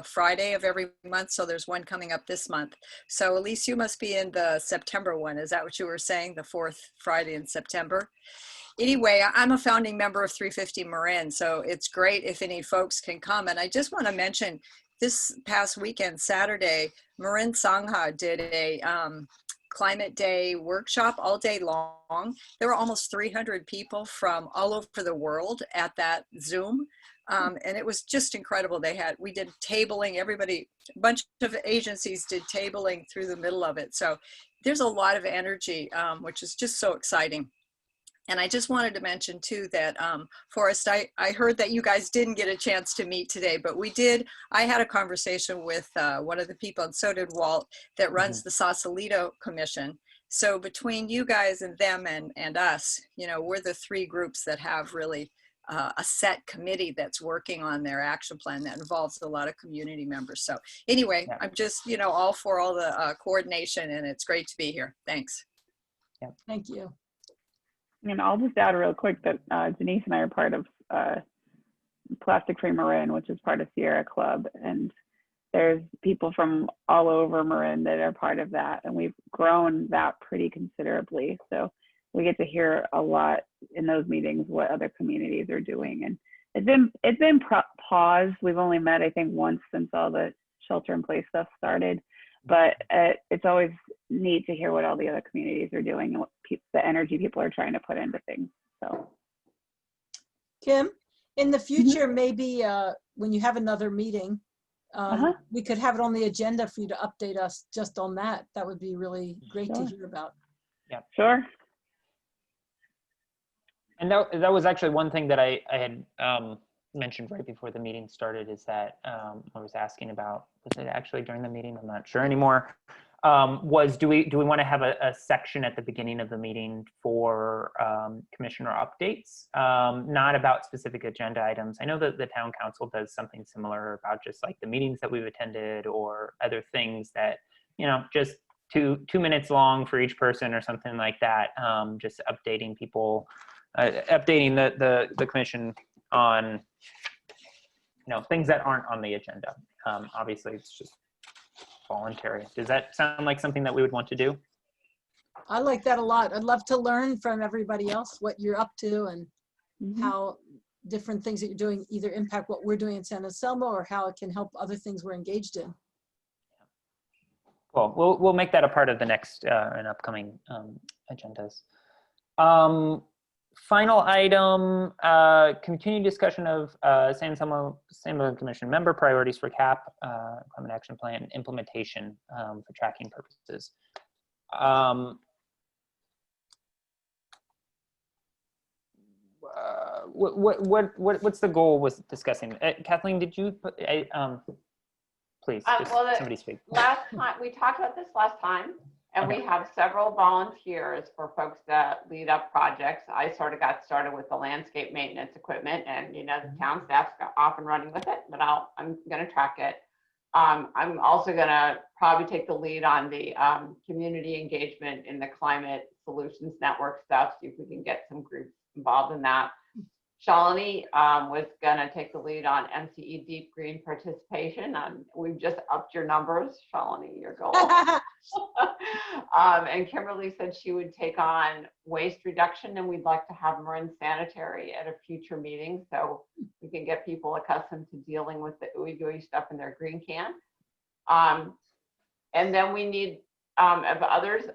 Friday of every month, so there's one coming up this month. So Elise, you must be in the September one. Is that what you were saying, the fourth Friday in September? Anyway, I'm a founding member of 350 Marin, so it's great if any folks can come. And I just want to mention, this past weekend, Saturday, Marin Sangha did a Climate Day workshop all day long. There were almost 300 people from all over the world at that Zoom. And it was just incredible. We did tabling, everybody, a bunch of agencies did tabling through the middle of it. So there's a lot of energy, which is just so exciting. And I just wanted to mention too that, Forrest, I heard that you guys didn't get a chance to meet today, but we did. I had a conversation with one of the people, and so did Walt, that runs the Sausalito Commission. So between you guys and them and us, you know, we're the three groups that have really a set committee that's working on their action plan that involves a lot of community members. So anyway, I'm just, you know, all for all the coordination, and it's great to be here. Thanks. Yeah. Thank you. And I'll just add real quick that Denise and I are part of Plastic Free Marin, which is part of Sierra Club. And there's people from all over Marin that are part of that. And we've grown that pretty considerably. So we get to hear a lot in those meetings what other communities are doing. And it's been paused. We've only met, I think, once since all the shelter in place stuff started. But it's always neat to hear what all the other communities are doing and what the energy people are trying to put into things. So, Kim, in the future, maybe when you have another meeting, we could have it on the agenda for you to update us just on that. That would be really great to hear about. Yeah, sure. And that was actually one thing that I had mentioned right before the meeting started, is that I was asking about, was it actually during the meeting? I'm not sure anymore. Was do we want to have a section at the beginning of the meeting for commissioner updates, not about specific agenda items? I know that the town council does something similar about just like the meetings that we've attended or other things that, you know, just two minutes long for each person or something like that. Just updating people, updating the commission on, you know, things that aren't on the agenda. Obviously, it's just voluntary. Does that sound like something that we would want to do? I like that a lot. I'd love to learn from everybody else what you're up to and how different things that you're doing either impact what we're doing in San Anselmo or how it can help other things we're engaged in. Cool. We'll make that a part of the next and upcoming agendas. Final item, continued discussion of San Anselmo Commission member priorities for CAP, Climate Action Plan implementation for tracking purposes. What's the goal was discussing? Kathleen, did you put, please, somebody speak. Last time, we talked about this last time. And we have several volunteers for folks that lead up projects. I sort of got started with the landscape maintenance equipment, and you know, the town staff's off and running with it, but I'm going to track it. I'm also going to probably take the lead on the community engagement in the climate solutions network stuff, see if we can get some groups involved in that. Shalini was going to take the lead on MCE Deep Green participation. We've just upped your numbers, Shalini, your goal. And Kimberly said she would take on waste reduction, and we'd like to have Marin Sanitary at a future meeting so we can get people accustomed to dealing with the ooey gooey stuff in their green can. And then we need, if others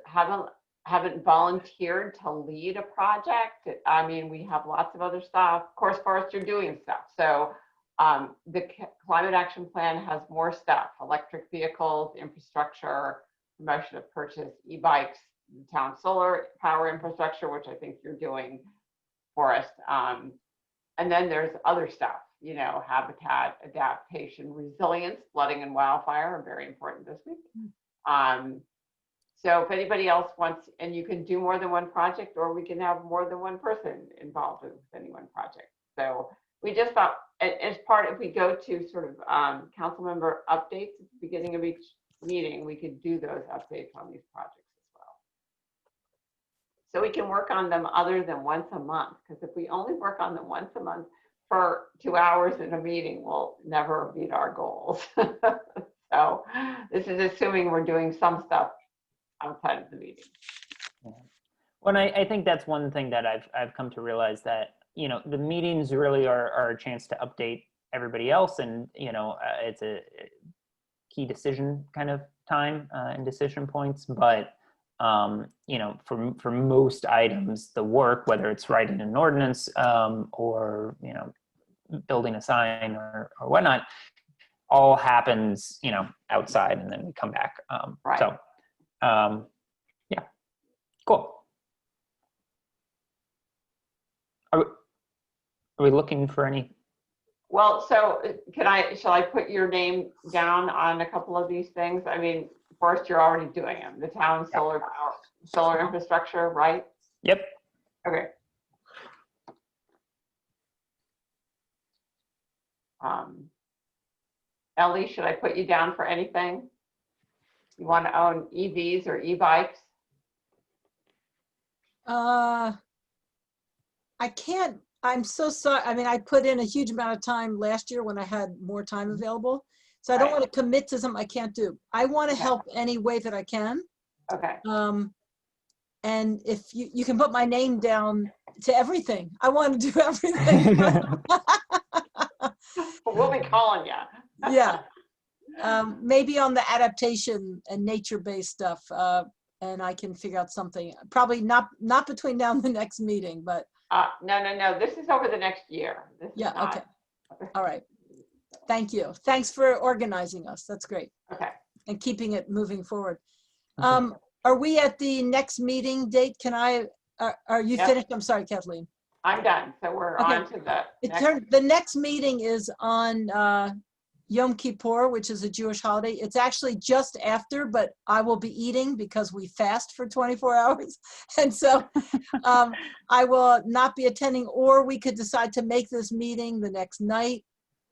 haven't volunteered to lead a project, I mean, we have lots of other stuff. Of course, Forrest, you're doing stuff. So the Climate Action Plan has more stuff: electric vehicles, infrastructure, promotion of purchase e-bikes, town solar power infrastructure, which I think you're doing, Forrest. And then there's other stuff, you know, habitat, adaptation, resilience, flooding and wildfire are very important this week. So if anybody else wants, and you can do more than one project, or we can have more than one person involved with any one project. So we just thought, as part, if we go to sort of council member updates at the beginning of each meeting, we could do those updates on these projects as well. so we can work on them other than once a month. Because if we only work on them once a month for 2 hours in a meeting, we'll never meet our goals. So this is assuming we're doing some stuff outside of the meeting. Well, I think that's one thing that I've come to realize, that, you know, the meetings really are a chance to update everybody else, and, you know, it's a key decision kind of time and decision points. But you know, for most items, the work, whether it's writing an ordinance or, you know, building a sign or whatnot, all happens, you know, outside, and then we come back. Right. So, yeah, cool. Are we looking for any? Well, so shall I put your name down on a couple of these things? I mean, first, you're already doing them. The town solar infrastructure, right? Yep. Okay. Ellie, should I put you down for anything? You want to own EVs or e-bikes? I can't, I'm so sorry. I mean, I put in a huge amount of time last year when I had more time available. So I don't Right. want to commit to something I can't do. I want to Okay. help any way that I can. Okay. And if you can put my name down to everything. I want to do everything. We'll be calling you. Yeah. Maybe on the adaptation and nature-based stuff, and I can figure out something. Probably not between now and the next meeting, but No. This is over the next year. This is yeah. not- Okay. All right. Thank you. Thanks for organizing us. That's great. Okay. And keeping it moving forward. Are we at the next meeting date? Are you Yep. finished? I'm sorry, Kathleen. I'm done. So we're Okay. on to the next. The next meeting is on Yom Kippur, which is a Jewish holiday. It's actually just after, but I will be eating because we fast for 24 hours. And so I will not be attending, or we could decide to make this meeting the next night.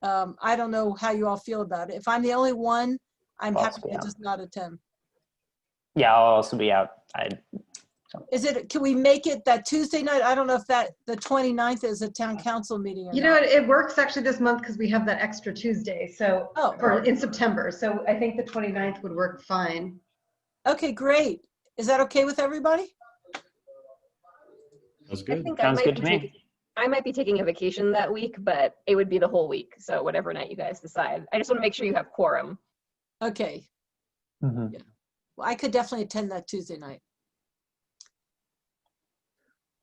I don't know how you all feel about it. If I'm the only one, I'm I'll happy be to out. just not attend. Yeah, I'll also be out. Can we make it that Tuesday night? I don't know if the 29th is a town council meeting or You know, not. it works actually this month because we have that extra Tuesday, so Oh. in September. So I think the 29th would work fine. Okay, great. Is that okay with everybody? That's I good. think Sounds good to me. I might be taking a vacation that week, but it would be the whole week. So whatever night you guys decide. I just want to make sure you have quorum. Okay. Mhm. Well, I could definitely attend that Tuesday night.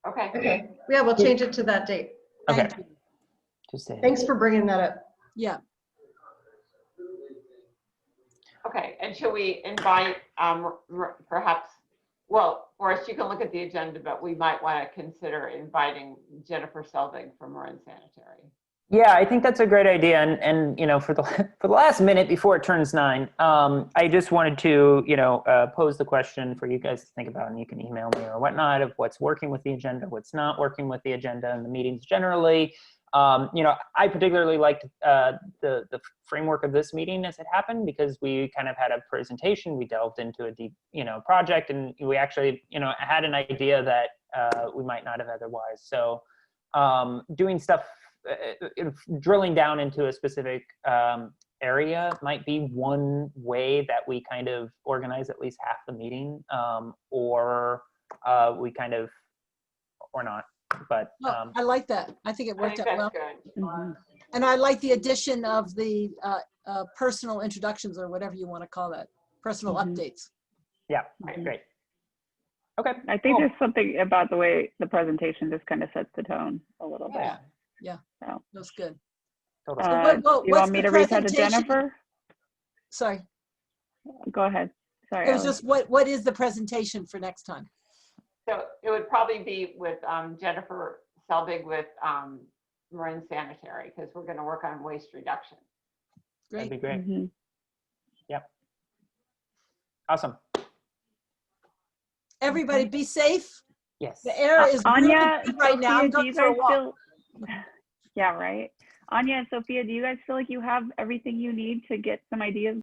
Okay. Okay, yeah, we'll change it to that date. Okay. Thank you. Tuesday. Thanks for bringing that up. Yeah. Okay, and should we invite perhaps, well, Forrest, you can look at the agenda, but we might want to consider inviting Jennifer Selvig from Marin Sanitary. Yeah, I think that's a great idea. And you know, for the last minute before it turns 9, I just wanted to, you know, pose the question for you guys to think about, and you can email me or whatnot, of what's working with the agenda, what's not working with the agenda and the meetings generally. You know, I particularly liked the framework of this meeting as it happened, because we kind of had a presentation, we delved into a deep, you know, project, and we actually, you know, had an idea that we might not have otherwise. So doing stuff, drilling down into a specific area might be one way that we kind of organize at least half the meeting, or we kind of, or not. But Oh, I like that. I think it I worked think out well. that's good. And I like the addition of the personal introductions, or whatever you want to call that, personal updates. yeah, great. Okay. I think cool. there's something about the way the presentation just kind of sets the tone a little bit. Yeah. So, That's good. Totally. what- do you what's want me the to reach out to presentation? Jennifer? Sorry. Go ahead. Sorry. It was Ellie. just, what is the presentation for next time? So it would probably be with Jennifer Selvig with Marin Sanitary, because we're going to work on waste reduction. That'd be Great. great. Mhm. Yep. Awesome. Everybody be safe. Yes. The air is Anya, really good right now. I'm Sophia, do going you for a guys walk. feel? Yeah, right. Anya and Sophia, do you guys feel like you have everything you need to get some ideas